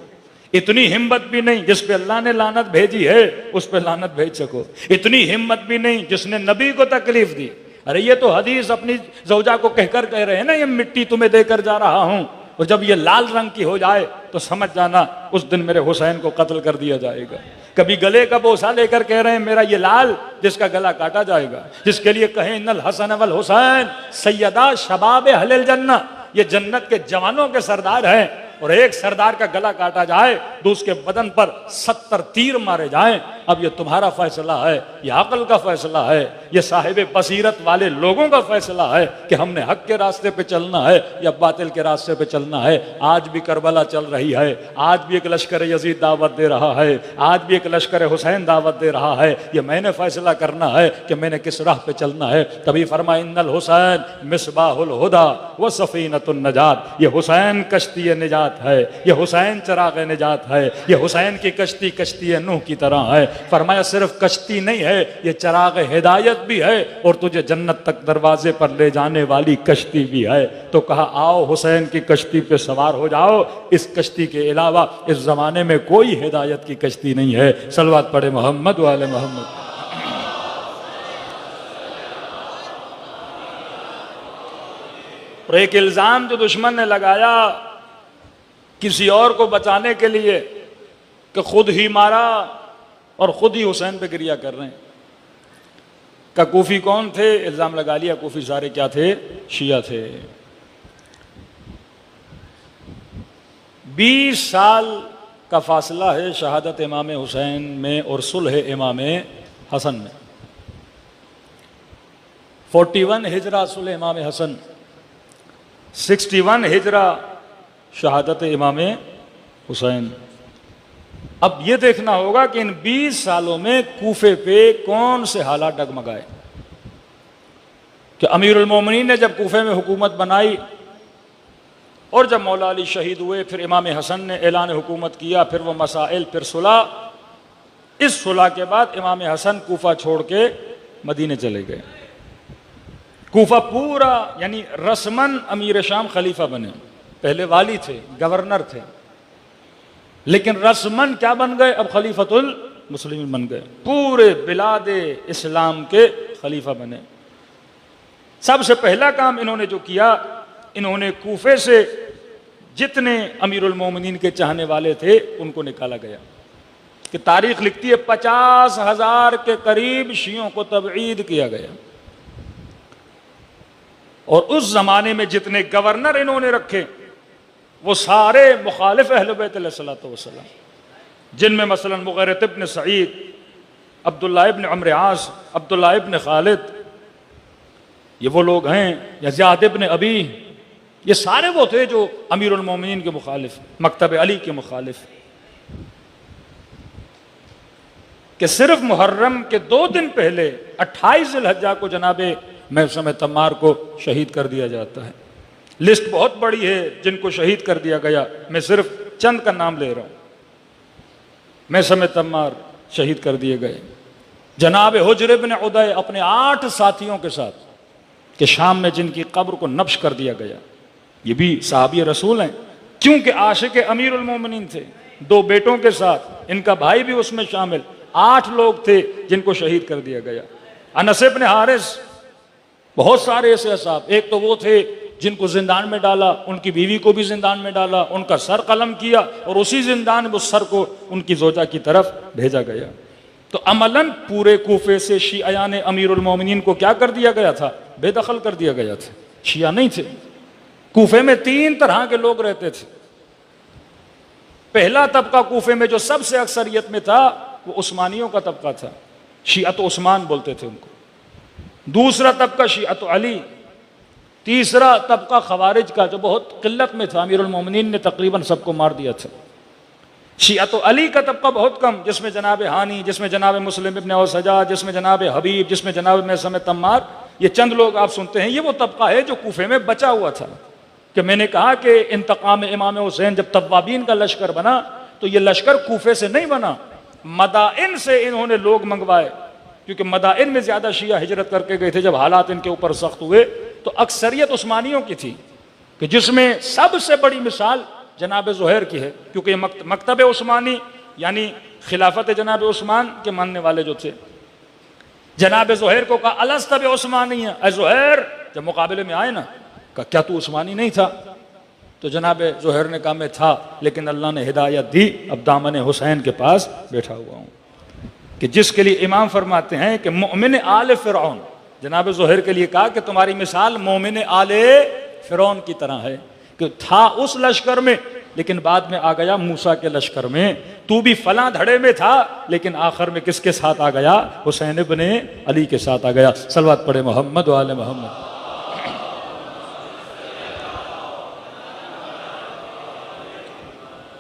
اتنی ہمت بھی نہیں جس پہ اللہ نے لعنت بھیجی ہے اس پہ لعنت بھیج سکو، اتنی ہمت بھی نہیں جس نے نبی کو تکلیف دی۔ ارے یہ تو حدیث اپنی زوجہ کو کہہ رہے ہیں نا، یہ مٹی تمہیں دے کر جا رہا ہوں، اور جب یہ لال رنگ کی ہو جائے تو سمجھ جانا اس دن میرے حسین کو قتل کر دیا جائے گا۔ کبھی گلے کا بوسہ لے کر کہہ رہے ہیں میرا یہ لال، جس کا گلا کاٹا جائے گا، جس کے لیے کہیں ان الحسن والحسین سیدہ شباب اہل الجنہ، یہ جنت کے جوانوں کے سردار ہیں، اور ایک سردار کا گلا کاٹا جائے تو اس کے بدن پر 70 تیر مارے جائیں۔ اب یہ تمہارا فیصلہ ہے، یہ عقل کا فیصلہ ہے، یہ صاحب بصیرت والے لوگوں کا فیصلہ ہے کہ ہم نے حق کے راستے پہ چلنا ہے یا باطل کے راستے پہ چلنا ہے۔ آج بھی کربلا چل رہی ہے، آج بھی ایک لشکر یزید دعوت دے رہا ہے، آج بھی ایک لشکر حسین دعوت دے رہا ہے۔ یہ میں نے فیصلہ کرنا ہے کہ میں نے کس راہ پہ چلنا ہے۔ تبھی فرمایا ان الحسین مصباح الہدی و سفینۃ النجات، یہ حسین کشتی نجات ہے، یہ حسین چراغ نجات ہے، یہ حسین کی کشتی کشتی نوح کی طرح ہے۔ فرمایا صرف کشتی نہیں ہے، یہ چراغ ہدایت بھی ہے، اور تجھے جنت تک دروازے پر لے جانے والی کشتی بھی ہے۔ تو کہا آؤ حسین کی کشتی پہ سوار ہو جاؤ، اس کشتی کے علاوہ اس زمانے میں کوئی ہدایت کی کشتی نہیں ہے۔ صلوات پڑھے محمد و آل محمد۔ اور ایک الزام جو دشمن نے لگایا کسی اور کو بچانے کے لیے کہ خود ہی مارا اور خود ہی حسین پہ گریہ کر رہے ہیں. کہ کوفی کون تھے؟ الزام لگا لیا کوفی سارے کیا تھے؟ شیعہ تھے. 20 سال کا فاصلہ ہے شہادت امام حسین میں اور صلح امام حسن میں. 41 ہجرہ صلح امام حسن، 61 ہجرہ شہادت امام حسین. اب یہ دیکھنا ہوگا کہ ان 20 سالوں میں کوفے پہ کون سے حالات ڈگمگائے. کہ امیر المومنین نے جب کوفے میں حکومت بنائی اور جب مولا علی شہید ہوئے، پھر امام حسن نے اعلان حکومت کیا، پھر وہ مسائل، پھر صلح. اس صلح کے بعد امام حسن کوفہ چھوڑ کے مدینے چلے گئے. کوفہ پورا یعنی رسماً امیر شام خلیفہ بنے، پہلے والی تھے، گورنر تھے، لیکن رسماً کیا بن گئے؟ اب خلیفۃ المسلمین بن گئے، پورے بلاد اسلام کے خلیفہ بنے. سب سے پہلا کام انہوں نے جو کیا، انہوں نے کوفے سے جتنے امیر المومنین کے چاہنے والے تھے ان کو نکالا گیا. کہ تاریخ لکھتی ہے 50,000 کے قریب شیعوں کو تبعید کیا گیا. اور اس زمانے میں جتنے گورنر انہوں نے رکھے وہ سارے مخالف اہل بیت علیہ الصلوۃ والسلام، جن میں مثلا مغیرۃ ابن سعید، عبداللہ ابن عمرو عاص، عبداللہ ابن خالد، یہ وہ لوگ ہیں، یا زیاد ابن ابی، یہ سارے وہ تھے جو امیر المومنین کے مخالف، مکتب علی کے مخالف. کہ صرف محرم کے 2 دن پہلے 28 ذی الحجہ کو جناب محسن تمار کو شہید کر دیا جاتا ہے. لسٹ بہت بڑی ہے جن کو شہید کر دیا گیا، میں صرف چند کا نام لے رہا ہوں. محسن تمار شہید کر دیے گئے. جناب حجر بن عدی اپنے 8 ساتھیوں کے ساتھ کہ شام میں جن کی قبر کو نبش کر دیا گیا. یہ بھی صحابی رسول ہیں کیونکہ عاشق امیر المومنین تھے، 2 بیٹوں کے ساتھ، ان کا بھائی بھی اس میں شامل. 8 لوگ تھے جن کو شہید کر دیا گیا. انس بن حارث، بہت سارے ایسے اصحاب. ایک تو وہ تھے جن کو زندان میں ڈالا، ان کی بیوی کو بھی زندان میں ڈالا، ان کا سر قلم کیا اور اسی زندان میں اس سر کو ان کی زوجہ کی طرف بھیجا گیا. تو عملاً پورے کوفے سے شیعیان امیر المومنین کو کیا کر دیا گیا تھا؟ بے دخل کر دیا گیا تھا. شیعہ نہیں تھے. کوفے میں 3 طرح کے لوگ رہتے تھے. پہلا طبقہ کوفے میں جو سب سے اکثریت میں تھا وہ عثمانیوں کا طبقہ تھا، شیعت عثمان بولتے تھے ان کو. دوسرا طبقہ شیعت علی. تیسرا طبقہ خوارج کا جو بہت قلت میں تھا، امیر المومنین نے تقریباً سب کو مار دیا تھا. شیعت علی کا طبقہ بہت کم، جس میں جناب ہانی، جس میں جناب مسلم ابن اوس حجاج، جس میں جناب حبیب، جس میں جناب محسن تمار، یہ چند لوگ آپ سنتے ہیں. یہ وہ طبقہ ہے جو کوفے میں بچا ہوا تھا. کہ میں نے کہا کہ انتقام امام حسین جب توابین کا لشکر بنا تو یہ لشکر کوفے سے نہیں بنا، مدائن سے انہوں نے لوگ منگوائے، کیونکہ مدائن میں زیادہ شیعہ ہجرت کر کے گئے تھے. جب حالات ان کے اوپر سخت ہوئے تو اکثریت عثمانیوں کی تھی، کہ جس میں سب سے بڑی مثال جناب زہیر کی ہے، کیونکہ یہ مکتب عثمانی یعنی خلافت جناب عثمان کے ماننے والے جو تھے. جناب زہیر کو کہا الست بعثمانی ہے، اے زہیر، جب مقابلے میں آئے نا کہا کیا تو عثمانی نہیں تھا؟ تو جناب زہیر نے کہا میں تھا، لیکن اللہ نے ہدایت دی، اب دامن حسین کے پاس بیٹھا ہوا ہوں. کہ جس کے لیے امام فرماتے ہیں کہ مومن آل فرعون، جناب زہیر کے لیے کہا کہ تمہاری مثال مومن آل فرعون کی طرح ہے، کہ تھا اس لشکر میں لیکن بعد میں آ گیا موسیٰ کے لشکر میں. تو بھی فلاں دھڑے میں تھا لیکن آخر میں کس کے ساتھ آ گیا؟ حسین ابن علی کے ساتھ آ گیا. صلوات پڑھے محمد و آل محمد.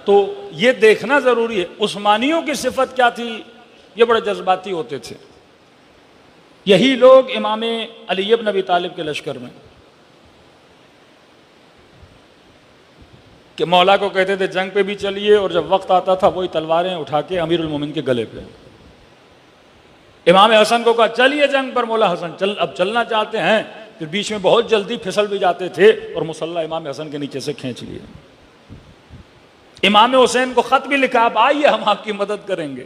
تو یہ دیکھنا ضروری ہے عثمانیوں کی صفت کیا تھی. یہ بڑے جذباتی ہوتے تھے. یہی لوگ امام علی ابن ابی طالب کے لشکر میں کہ مولا کو کہتے تھے جنگ پہ بھی چلیے، اور جب وقت آتا تھا وہی تلواریں اٹھا کے امیر المومنین کے گلے پہ. امام حسن کو کہا چلیے جنگ پر، مولا حسن اب چلنا چاہتے ہیں، پھر بیچ میں بہت جلدی پھسل بھی جاتے تھے اور مسلح امام حسن کے نیچے سے کھینچ لیے. امام حسین کو خط بھی لکھا اب آئیے ہم آپ کی مدد کریں گے،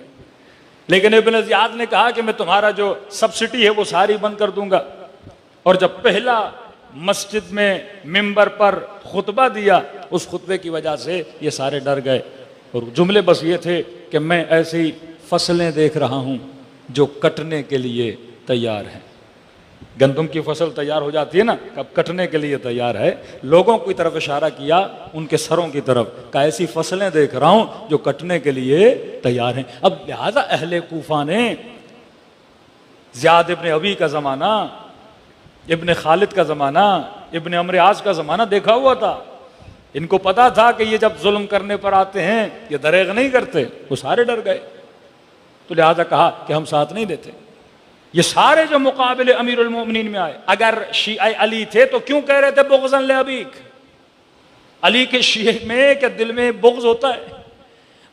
لیکن ابن زیاد نے کہا کہ میں تمہارا جو سبسڈی ہے وہ ساری بند کر دوں گا. اور جب پہلا مسجد میں منبر پر خطبہ دیا، اس خطبے کی وجہ سے یہ سارے ڈر گئے، اور جملے بس یہ تھے کہ میں ایسی فصلیں دیکھ رہا ہوں جو کٹنے کے لیے تیار ہیں۔ گندم کی فصل تیار ہو جاتی ہے نا، اب کٹنے کے لیے تیار ہے، لوگوں کی طرف اشارہ کیا، ان کے سروں کی طرف، کہ ایسی فصلیں دیکھ رہا ہوں جو کٹنے کے لیے تیار ہیں۔ اب لہذا اہل کوفہ نے زیاد ابن ابی کا زمانہ، ابن خالد کا زمانہ، ابن عمرو عاص کا زمانہ دیکھا ہوا تھا، ان کو پتا تھا کہ یہ جب ظلم کرنے پر آتے ہیں یہ دریغ نہیں کرتے، وہ سارے ڈر گئے، تو لہذا کہا کہ ہم ساتھ نہیں دیتے۔ یہ سارے جو مقابلے امیر المومنین میں آئے، اگر شیعہ علی تھے تو کیوں کہہ رہے تھے بغضا لابیک؟ علی کے شیعہ میں کیا دل میں بغض ہوتا ہے؟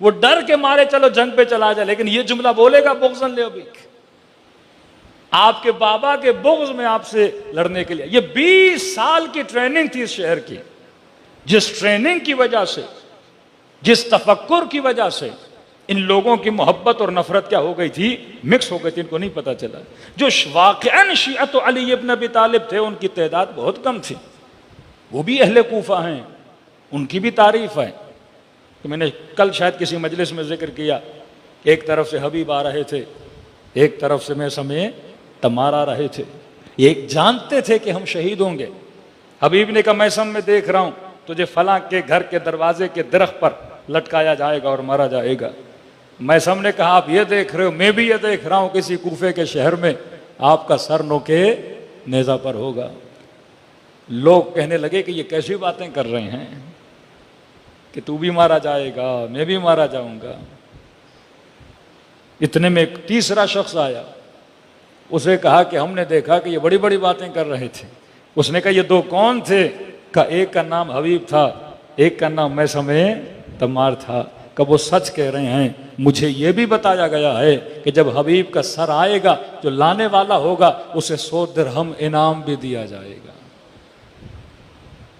وہ ڈر کے مارے چلو جنگ پہ چلا جائے، لیکن یہ جملہ بولے گا بغضا لابیک، آپ کے بابا کے بغض میں آپ سے لڑنے کے لیے۔ یہ 20 سال کی ٹریننگ تھی اس شہر کی، جس ٹریننگ کی وجہ سے، جس تفکر کی وجہ سے ان لوگوں کی محبت اور نفرت کیا ہو گئی تھی، مکس ہو گئی تھی، ان کو نہیں پتا چلا۔ جو واقعاً شیعت علی ابن ابی طالب تھے ان کی تعداد بہت کم تھی، وہ بھی اہل کوفہ ہیں، ان کی بھی تعریف ہے۔ تو میں نے کل شاید کسی مجلس میں ذکر کیا، ایک طرف سے حبیب آ رہے تھے، ایک طرف سے میں سمے تمار آ رہے تھے، ایک جانتے تھے کہ ہم شہید ہوں گے۔ حبیب نے کہا میں سم میں دیکھ رہا ہوں تجھے فلاں کے گھر کے دروازے کے درخت پر لٹکایا جائے گا اور مارا جائے گا۔ میں سم نے کہا آپ یہ دیکھ رہے ہو، میں بھی یہ دیکھ رہا ہوں کسی کوفے کے شہر میں آپ کا سر نوکے نیزہ پر ہوگا۔ لوگ کہنے لگے کہ یہ کیسی باتیں کر رہے ہیں کہ تو بھی مارا جائے گا، میں بھی مارا جاؤں گا۔ اتنے میں ایک تیسرا شخص آیا، اسے کہا کہ ہم نے دیکھا کہ یہ بڑی بڑی باتیں کر رہے تھے۔ اس نے کہا یہ دو کون تھے؟ کہ ایک کا نام حبیب تھا، ایک کا نام میں سمے تمار تھا۔ کہ وہ سچ کہہ رہے ہیں، مجھے یہ بھی بتایا گیا ہے کہ جب حبیب کا سر آئے گا جو لانے والا ہوگا اسے 100 درہم انعام بھی دیا جائے گا۔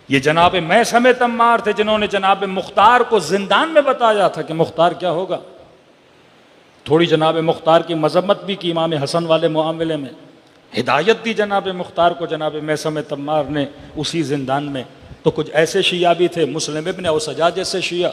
یہ جناب میں سمے تمار تھے جنہوں نے جناب مختار کو زندان میں بتایا تھا کہ مختار کیا ہوگا۔ تھوڑی جناب مختار کی مذمت بھی کی امام حسن والے معاملے میں، ہدایت دی جناب مختار کو جناب میثم تمار نے اسی زندان میں۔ تو کچھ ایسے شیعہ بھی تھے، مسلم ابن اوسجا جیسے شیعہ،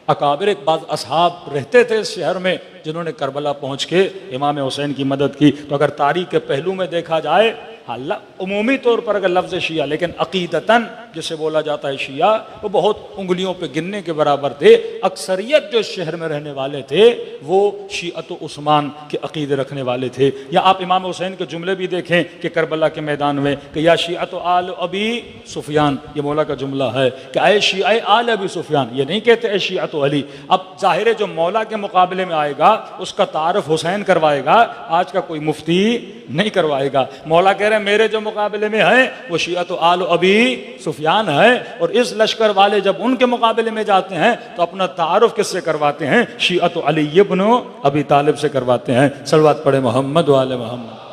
اکابر ایک بعض اصحاب رہتے تھے اس شہر میں جنہوں نے کربلا پہنچ کے امام حسین کی مدد کی۔ تو اگر تاریخ کے پہلو میں دیکھا جائے، عمومی طور پر اگر لفظ شیعہ، لیکن عقیدتاً جسے بولا جاتا ہے شیعہ، وہ بہت انگلیوں پہ گننے کے برابر تھے۔ اکثریت جو شہر میں رہنے والے تھے وہ شیعت عثمان کے عقیدے رکھنے والے تھے۔ یا آپ امام حسین کے جملے بھی دیکھیں کہ کربلا کے میدان میں کہ یا شیعت آل ابی سفیان، یہ مولا کا جملہ ہے کہ اے شیعہ آل ابی سفیان، یہ نہیں کہتے اے شیعت علی۔ اب ظاہر ہے جو مولا کے مقابلے میں آئے گا اس کا تعارف حسین کروائے گا، آج کا کوئی مفتی نہیں کروائے گا۔ مولا کہہ رہے ہیں میرے جو مقابلے میں ہیں وہ شیعت آل ابی سفیان ہے، اور اس لشکر والے جب ان کے مقابلے میں جاتے ہیں تو اپنا تعارف کس سے کرواتے ہیں؟ شیعت علی ابن ابی طالب سے کرواتے ہیں۔ صلوات پڑھے محمد و آل محمد۔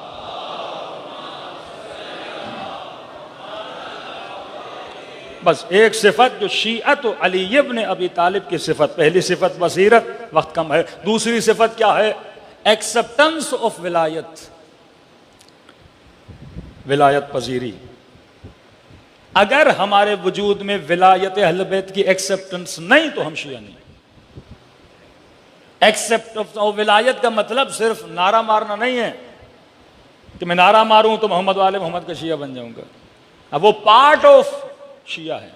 بس ایک صفت جو شیعت علی ابن ابی طالب کی صفت، پہلی صفت بصیرت، وقت کم ہے۔ دوسری صفت کیا ہے؟ ایکسپٹنس آف ولایت، ولایت پذیری۔ اگر ہمارے وجود میں ولایت اہل بیت کی ایکسپٹنس نہیں تو ہم شیعہ نہیں۔ ایکسپٹ ولایت کا مطلب صرف نعرہ مارنا نہیں ہے کہ میں نعرہ ماروں تو محمد والے محمد کا شیعہ بن جاؤں گا، اب وہ پارٹ آف شیعہ ہے۔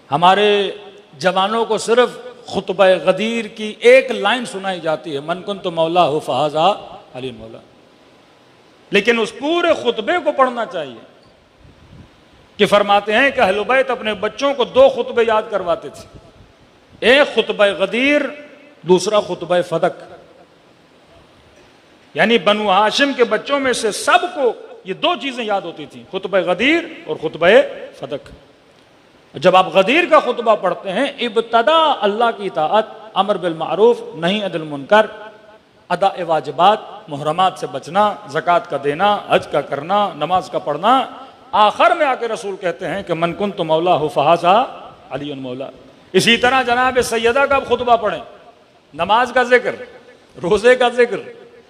ہمارے جوانوں کو صرف خطبہ غدیر کی ایک لائن سنائی جاتی ہے، من کنت مولا فہذا علی مولا، لیکن اس پورے خطبے کو پڑھنا چاہیے کہ فرماتے ہیں کہ اہل بیت اپنے بچوں کو 2 خطبے یاد کرواتے تھے، ایک خطبہ غدیر، دوسرا خطبہ فدق۔ یعنی بنو ہاشم کے بچوں میں سے سب کو یہ 2 چیزیں یاد ہوتی تھیں، خطبہ غدیر اور خطبہ فدق۔ جب آپ غدیر کا خطبہ پڑھتے ہیں، ابتدا اللہ کی اطاعت، امر بالمعروف نہی عن المنکر، ادا واجبات، محرمات سے بچنا، زکوٰۃ کا دینا، حج کا کرنا، نماز کا پڑھنا، آخر میں آ کے رسول کہتے ہیں کہ من کنت مولا فہذا علی مولا۔ اسی طرح جناب سیدہ کا خطبہ پڑھیں، نماز کا ذکر، روزے کا ذکر،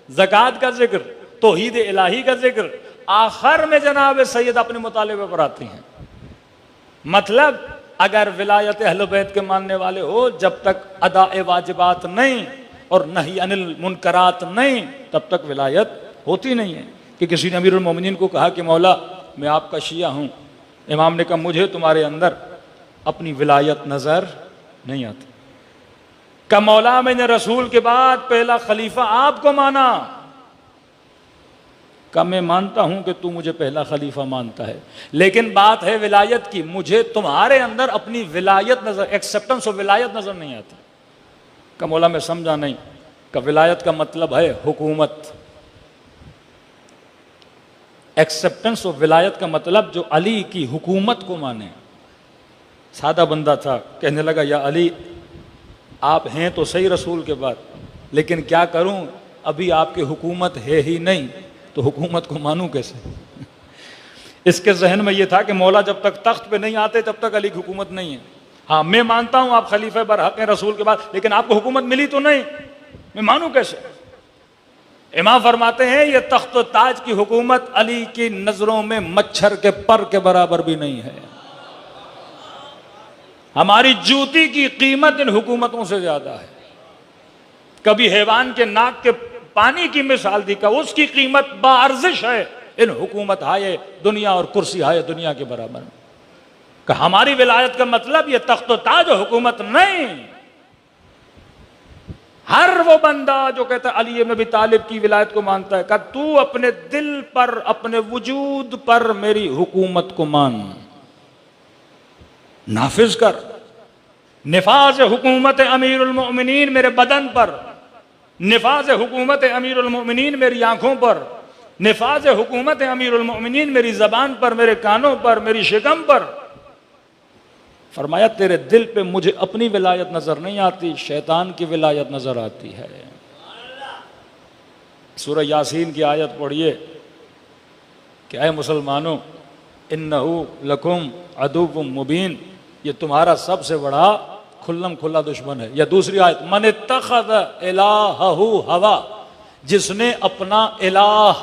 زکوٰۃ کا ذکر، توحید الہی کا ذکر، آخر میں جناب سید اپنے مطالبے پر آتی ہیں. مطلب اگر ولایت اہل بیت کے ماننے والے ہو، جب تک ادا واجبات نہیں اور نہی عن المنکرات نہیں، تب تک ولایت ہوتی نہیں ہے. کہ کسی نے امیر المومنین کو کہا کہ مولا میں آپ کا شیعہ ہوں. امام نے کہا مجھے تمہارے اندر اپنی ولایت نظر نہیں آتی. کہ مولا میں نے رسول کے بعد پہلا خلیفہ آپ کو مانا. کہ میں مانتا ہوں کہ تو مجھے پہلا خلیفہ مانتا ہے، لیکن بات ہے ولایت کی، مجھے تمہارے اندر اپنی ولایت نظر، ایکسپٹنس آف ولایت نظر نہیں آتی. کہ مولا میں سمجھا نہیں. کہ ولایت کا مطلب ہے حکومت. ایکسپٹنس آف ولایت کا مطلب جو علی کی حکومت کو مانے. سادہ بندہ تھا، کہنے لگا یا علی آپ ہیں تو صحیح رسول کے بعد، لیکن کیا کروں ابھی آپ کی حکومت ہے ہی نہیں، تو حکومت کو مانوں کیسے؟ اس کے ذہن میں یہ تھا کہ مولا جب تک تخت پہ نہیں آتے تب تک علی کی حکومت نہیں ہے. ہاں میں مانتا ہوں آپ خلیفہ برحق ہیں رسول کے بعد، لیکن آپ کو حکومت ملی تو نہیں، میں مانوں کیسے؟ امام فرماتے ہیں یہ تخت و تاج کی حکومت علی کی نظروں میں مچھر کے پر کے برابر بھی نہیں ہے. ہماری جوتی کی قیمت ان حکومتوں سے زیادہ ہے. کبھی حیوان کے ناک کے پانی کی مثال دی کہ اس کی قیمت بارزش ہے ان حکومت ہائے دنیا اور کرسی ہائے دنیا کے برابر. کہ ہماری ولایت کا مطلب یہ تخت و تاج و حکومت نہیں. ہر وہ بندہ جو کہتا ہے علی بن ابی طالب کی ولایت کو مانتا ہے، کہ تو اپنے دل پر اپنے وجود پر میری حکومت کو مان، نافذ کر. نفاذ حکومت امیر المؤمنین میرے بدن پر، نفاذ حکومت امیر المؤمنین میری آنکھوں پر، نفاذ حکومت امیر المؤمنین میری زبان پر، میرے کانوں پر، میری شکم پر. فرمایا تیرے دل پہ مجھے اپنی ولایت نظر نہیں آتی، شیطان کی ولایت نظر آتی ہے. سورہ یاسین کی آیت پڑھیے کہ اے مسلمانوں انہو لکم عدو مبین، یہ تمہارا سب سے بڑا کھلم کھلا دشمن ہے. یا دوسری آیت من اتخذ الہہ ہوا، جس نے اپنا الہ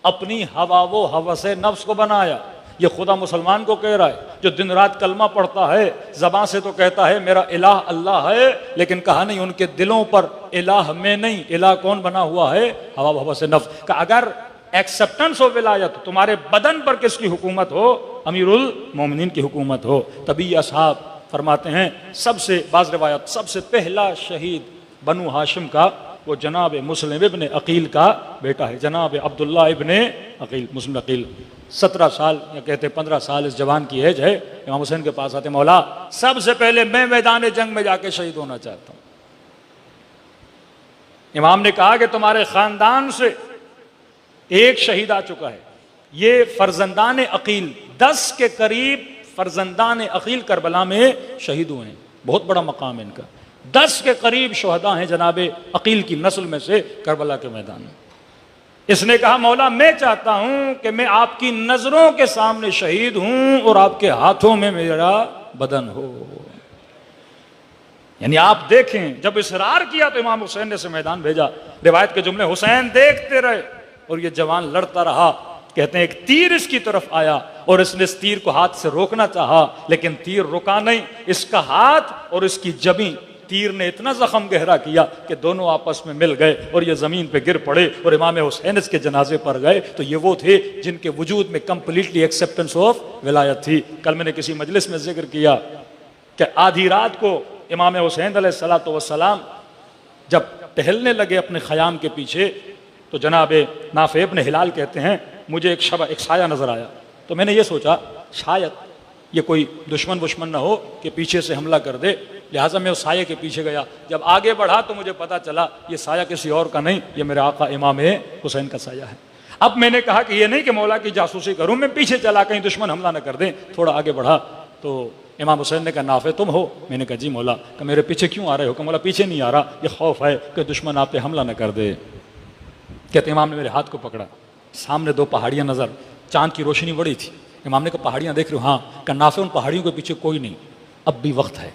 اپنی ہوا و ہوس نفس کو بنایا. یہ خدا مسلمان کو کہہ رہا ہے جو دن رات کلمہ پڑھتا ہے، زبان سے تو کہتا ہے میرا الہ اللہ ہے، لیکن کہا نہیں ان کے دلوں پر الہ میں نہیں، الہ کون بنا ہوا ہے؟ ہوا و ہوس نفس. کہ اگر ایکسپٹنس ہو ولایت تمہارے بدن پر کس کی حکومت ہو؟ امیر المومنین کی حکومت ہو. تبھی اصحاب فرماتے ہیں سب سے بعض روایت سب سے پہلا شہید بنو ہاشم کا وہ جناب مسلم ابن عقیل کا بیٹا ہے، جناب عبداللہ ابن عقیل. مسلم عقیل 17 سال یا کہتے 15 سال اس جوان کی ایج ہے. امام حسین کے پاس آتے، مولا سب سے پہلے میں میدان جنگ میں جا کے شہید ہونا چاہتا ہوں. امام نے کہا کہ تمہارے خاندان سے ایک شہید آ چکا ہے. یہ فرزندان عقیل 10 کے قریب فرزندان عقیل کربلا میں شہید ہوئے ہیں. بہت بڑا مقام ہے ان کا. 10 کے قریب شہداء ہیں جناب عقیل کی نسل میں سے کربلا کے میدان میں. اس نے کہا مولا میں چاہتا ہوں کہ میں آپ کی نظروں کے سامنے شہید ہوں اور آپ کے ہاتھوں میں میرا بدن ہو. یعنی آپ دیکھیں جب اصرار کیا تو امام حسین نے اسے میدان بھیجا. روایت کے جملے حسین دیکھتے رہے اور یہ جوان لڑتا رہا. کہتے ہیں ایک تیر اس کی طرف آیا اور اس نے اس تیر کو ہاتھ سے روکنا چاہا لیکن تیر رکا نہیں. اس کا ہاتھ اور اس کی جبیں تیر نے اتنا زخم گہرا کیا کہ دونوں آپس میں مل گئے اور یہ زمین پہ گر پڑے اور امام حسین اس کے جنازے پر گئے. تو یہ وہ تھے جن کے وجود میں کمپلیٹلی ایکسپٹنس آف ولایت تھی. کل میں نے کسی مجلس میں ذکر کیا کہ آدھی رات کو امام حسین علیہ الصلوۃ والسلام جب ٹہلنے لگے اپنے خیام کے پیچھے تو جناب نافع ابن ہلال کہتے ہیں مجھے ایک سایہ نظر آیا. تو میں نے یہ سوچا شاید یہ کوئی دشمن نہ ہو کہ پیچھے سے حملہ کر دے، لہٰذا میں اس سایہ کے پیچھے گیا. جب آگے بڑھا تو مجھے پتا چلا یہ سایہ کسی اور کا نہیں، یہ میرے آقا امام حسین کا سایہ ہے. اب میں نے کہا کہ یہ نہیں کہ مولا کی جاسوسی کروں، میں پیچھے چلا کہیں دشمن حملہ نہ کر دیں. تھوڑا آگے بڑھا تو امام حسین نے کہا نافع تم ہو؟ میں نے کہا جی مولا. کہ میرے پیچھے کیوں آ رہے ہو؟ کہ مولا پیچھے نہیں آ رہا، یہ خوف ہے کہ دشمن آپ پہ حملہ نہ کر دے. کہتے امام نے میرے ہاتھ کو پکڑا. سامنے 2 پہاڑیاں نظر، چاند کی روشنی بڑی تھی. امام نے کہا پہاڑیاں دیکھ رہے ہو؟ ہاں. کہ نافع ان پہاڑیوں کے پیچھے کوئی نہیں، اب بھی وقت ہے،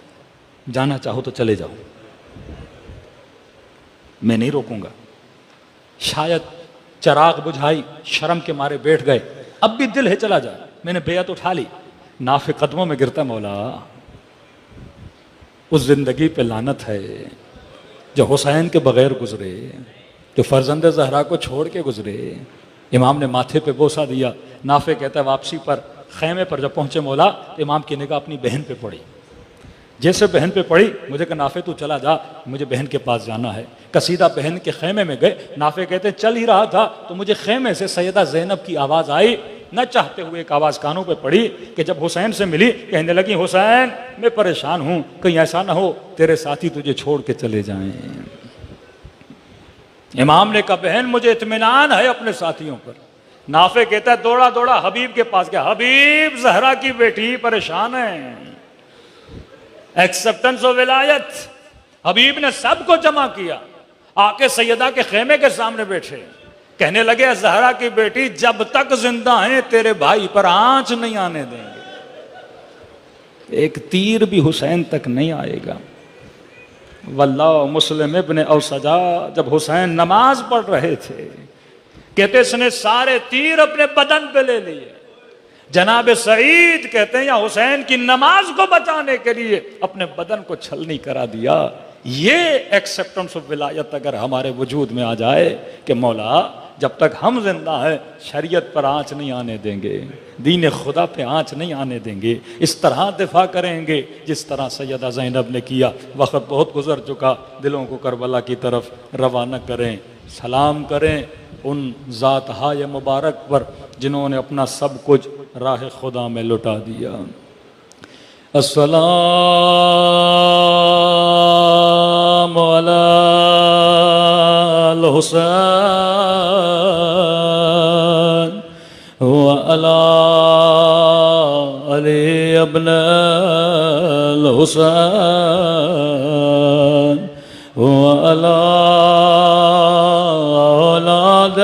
جانا چاہو تو چلے جاؤ، میں نہیں روکوں گا. شاید چراغ بجھائی، شرم کے مارے بیٹھ گئے، اب بھی دل ہے چلا جائے، میں نے بیعت اٹھا لی، ناف قدموں میں گرتا، مولا اس زندگی پہ لعنت ہے جو حسین کے بغیر گزرے، جو فرزند زہرا کو چھوڑ کے گزرے۔ امام نے ماتھے پہ بوسہ دیا، نافع کہتا ہے واپسی پر خیمے پر جب پہنچے مولا تو امام کی نگاہ اپنی بہن پہ پڑی، جیسے بہن پہ پڑی مجھے کہا نافع تو چلا جا، مجھے بہن کے پاس جانا ہے۔ قصیدہ بہن کے خیمے میں گئے، نافع کہتے چل ہی رہا تھا تو مجھے خیمے سے سیدہ زینب کی آواز آئی، نہ چاہتے ہوئے ایک آواز کانوں پہ پڑی کہ جب حسین سے ملی کہنے لگی حسین میں پریشان ہوں، کہیں ایسا نہ ہو تیرے ساتھی تجھے چھوڑ کے چلے جائیں۔ امام نے کہا بہن مجھے اطمینان ہے اپنے ساتھیوں پر۔ نافع کہتا ہے دوڑا دوڑا حبیب کے پاس گیا، حبیب زہرا کی بیٹی پریشان ہے، ایکسپٹنس آف ولایت۔ حبیب نے سب کو جمع کیا، آ کے سیدہ کے خیمے کے سامنے بیٹھے، کہنے لگے زہرا کی بیٹی جب تک زندہ ہیں تیرے بھائی پر آنچ نہیں آنے دیں گے، ایک تیر بھی حسین تک نہیں آئے گا۔ واللہ مسلم ابن اوسجا جب حسین نماز پڑھ رہے تھے کہتے اس نے سارے تیر اپنے بدن پہ لے لیے۔ جناب سعید کہتے ہیں یا حسین کی نماز کو بچانے کے لیے اپنے بدن کو چھلنی کرا دیا۔ یہ ایکسپٹنس آف ولایت اگر ہمارے وجود میں آ جائے کہ مولا جب تک ہم زندہ ہیں شریعت پر آنچ نہیں آنے دیں گے، دین خدا پہ آنچ نہیں آنے دیں گے، اس طرح دفاع کریں گے جس طرح سیدہ زینب نے کیا۔ وقت بہت گزر چکا، دلوں کو کربلا کی طرف روانہ کریں، سلام کریں ان ذات ہائے مبارک پر جنہوں نے اپنا سب کچھ راہ خدا میں لٹا دیا۔ السلام علی الحسین وعلی علی ابن الحسین وعلی اولاد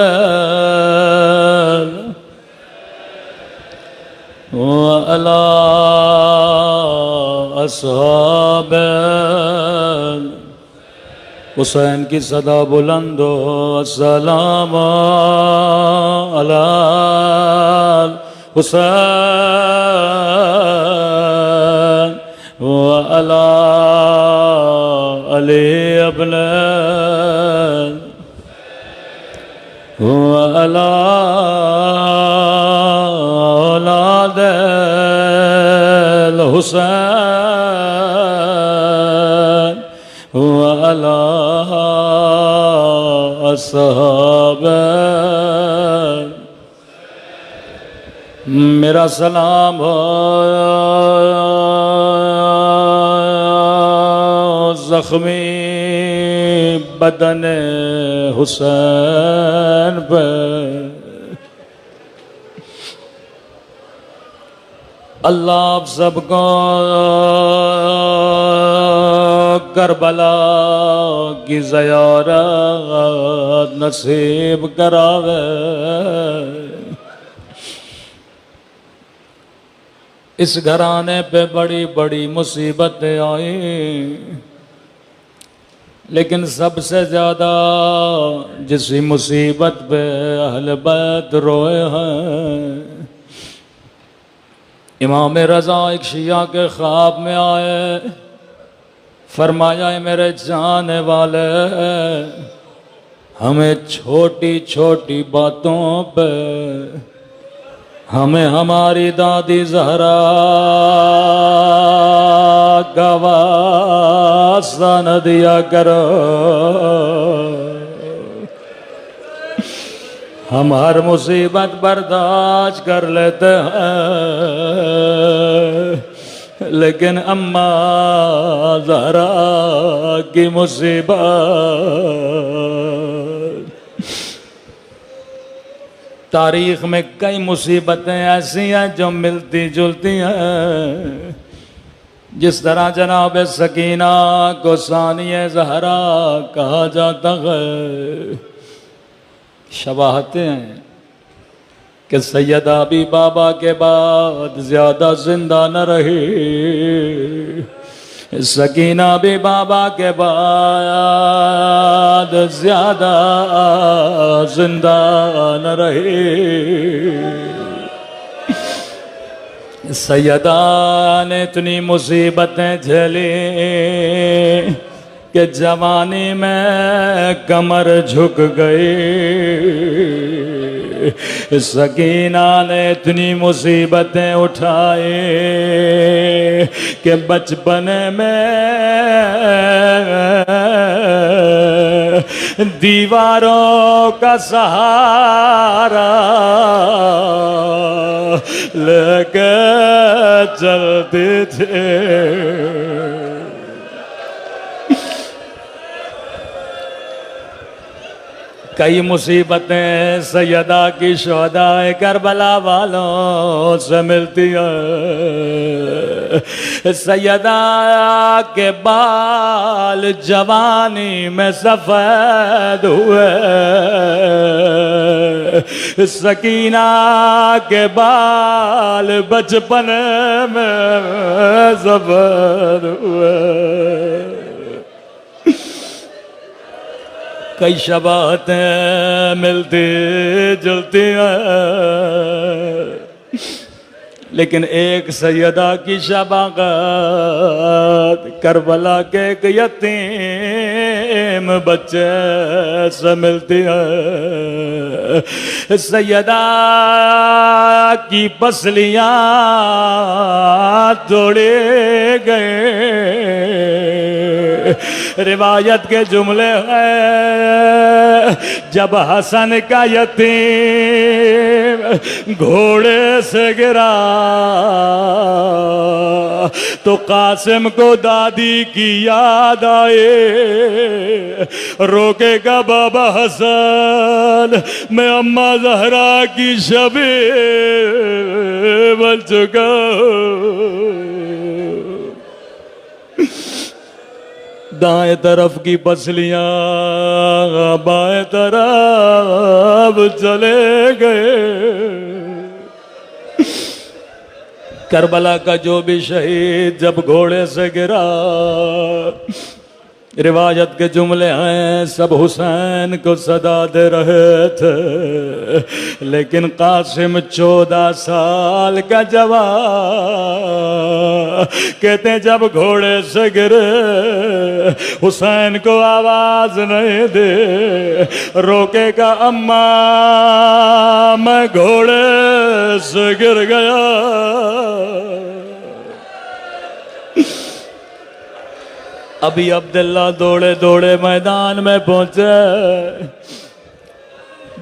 وعلی اصحاب حسین کی صدا بلند ہو، السلام علی حسین وعلی علی ابن وعلی اولاد الحسین وعلی اصحاب۔ میرا سلام ہو زخمی بدن حسین پہ، اللہ آپ سب کو کربلا کی زیارت نصیب کراوے۔ اس گھرانے پہ بڑی بڑی مصیبتیں آئیں، لیکن سب سے زیادہ جس مصیبت پہ اہل بیت روئے ہیں، امام رضا ایک شیعہ کے خواب میں آئے، فرمایا اے میرے جانے والے ہمیں چھوٹی چھوٹی باتوں پہ ہمیں ہماری دادی زہرا کا واسطہ نہ دیا کرو، ہم ہر مصیبت برداشت کر لیتے ہیں، لیکن اماں زہرا کی مصیبت تاریخ میں کئی مصیبتیں ایسی ہیں جو ملتی جلتی ہیں، جس طرح جناب سکینہ کو ثانیہ زہرا کہا جاتا ہے، شباہتیں ہیں کہ سیدہ بھی بابا کے بعد زیادہ زندہ نہ رہی، سکینہ بھی بابا کے بعد زیادہ زندہ نہ رہی. سیدہ نے اتنی مصیبتیں جھیلی کہ جوانی میں کمر جھک گئی. سکینہ نے اتنی مصیبتیں اٹھائی کہ بچپن میں دیواروں کا سہارا لے کے چلتے تھے. کئی مصیبتیں سیدہ کی شہداء کربلا والوں سے ملتی ہیں. سیدہ کے بال جوانی میں سفید ہوئے, سکینہ کے بال بچپن میں سفید ہوئے. کئی شباہتیں ملتی جلتی ہیں, لیکن ایک سیدہ کی شباہت کربلا کے ایک یتیم بچے سے ملتی ہے. سیدہ کی پسلیاں توڑے گئے. روایت کے جملے ہیں جب حسن کا یتیم گھوڑے سے گرا تو قاسم کو دادی کی یاد آئے. روکے گا بابا حسن میں اماں زہرا کی شبیہ بن چکا. دائیں طرف کی پسلیاں بائیں طرف چلے گئے. کربلا کا جو بھی شہید جب گھوڑے سے گرا, روایت کے جملے ہیں سب حسین کو صدا دے رہے تھے, لیکن قاسم 14 سال کا جوان کہتے ہیں جب گھوڑے سے گرے حسین کو آواز نہیں دے. روکے گا اماں میں گھوڑے سے گر گیا. ابھی عبداللہ دوڑے دوڑے میدان میں پہنچے.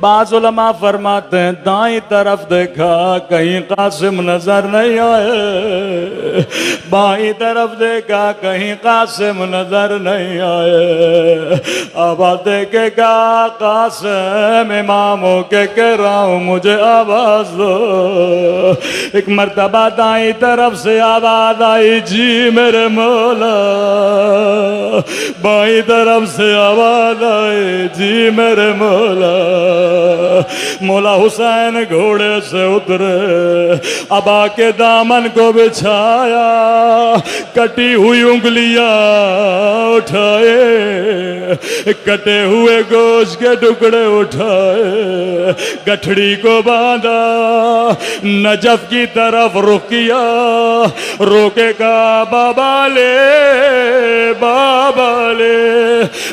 بعض علماء فرماتے ہیں دائیں طرف دیکھا کہیں قاسم نظر نہیں آئے, بائیں طرف دیکھا کہیں قاسم نظر نہیں آئے. آواز دے کے کہا قاسم اماموں کے کہہ رہا ہوں مجھے آواز دو. ایک مرتبہ دائیں طرف سے آواز آئی جی میرے مولا. بائیں طرف سے آواز آئی جی میرے مولا. مولا حسین گھوڑے سے اترے, ابا کے دامن کو بچھایا, کٹی ہوئی انگلیاں اٹھائے, کٹے ہوئے گوشت کے ٹکڑے اٹھائے, گٹھڑی کو باندھا, نجف کی طرف رخ کیا. روکے کا بابا لے بابا لے,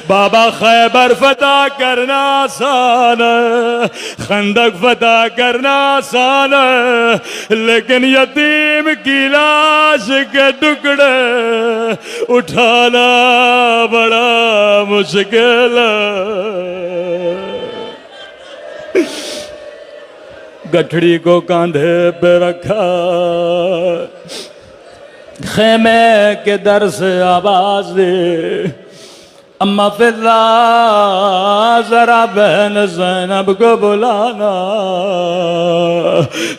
بابا خیبر فتح کرنا آسان ہے, خندق فتح کرنا آسان ہے, لیکن یتیم کی لاش کے ٹکڑے اٹھانا بڑا مشکل ہے. گٹھڑی کو کاندھے پہ رکھا, خیمے کے در سے آواز دے اما فی اللہ ذرا بہن زینب کو بلانا.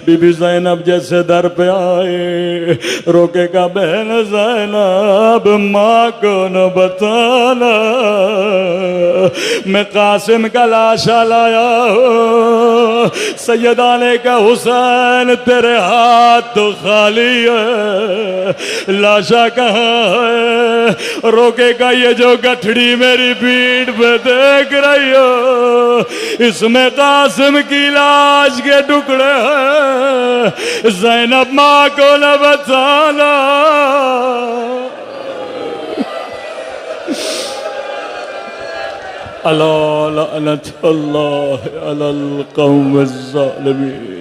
بی بی زینب جیسے در پہ آئے روکے گا بہن زینب ماں کو نہ بتانا میں قاسم کا لاشا لایا ہوں. سیدہ نے کہا حسین تیرے ہاتھ تو خالی ہے لاشا کہاں ہے؟ روکے گا یہ جو گٹھڑی میری پیٹھ پہ دیکھ رہی ہو اس میں قاسم کی لاش کے ٹکڑے ہیں. زینب ماں کو نہ بتانا. الا لعنت اللہ علی القوم الظالمین.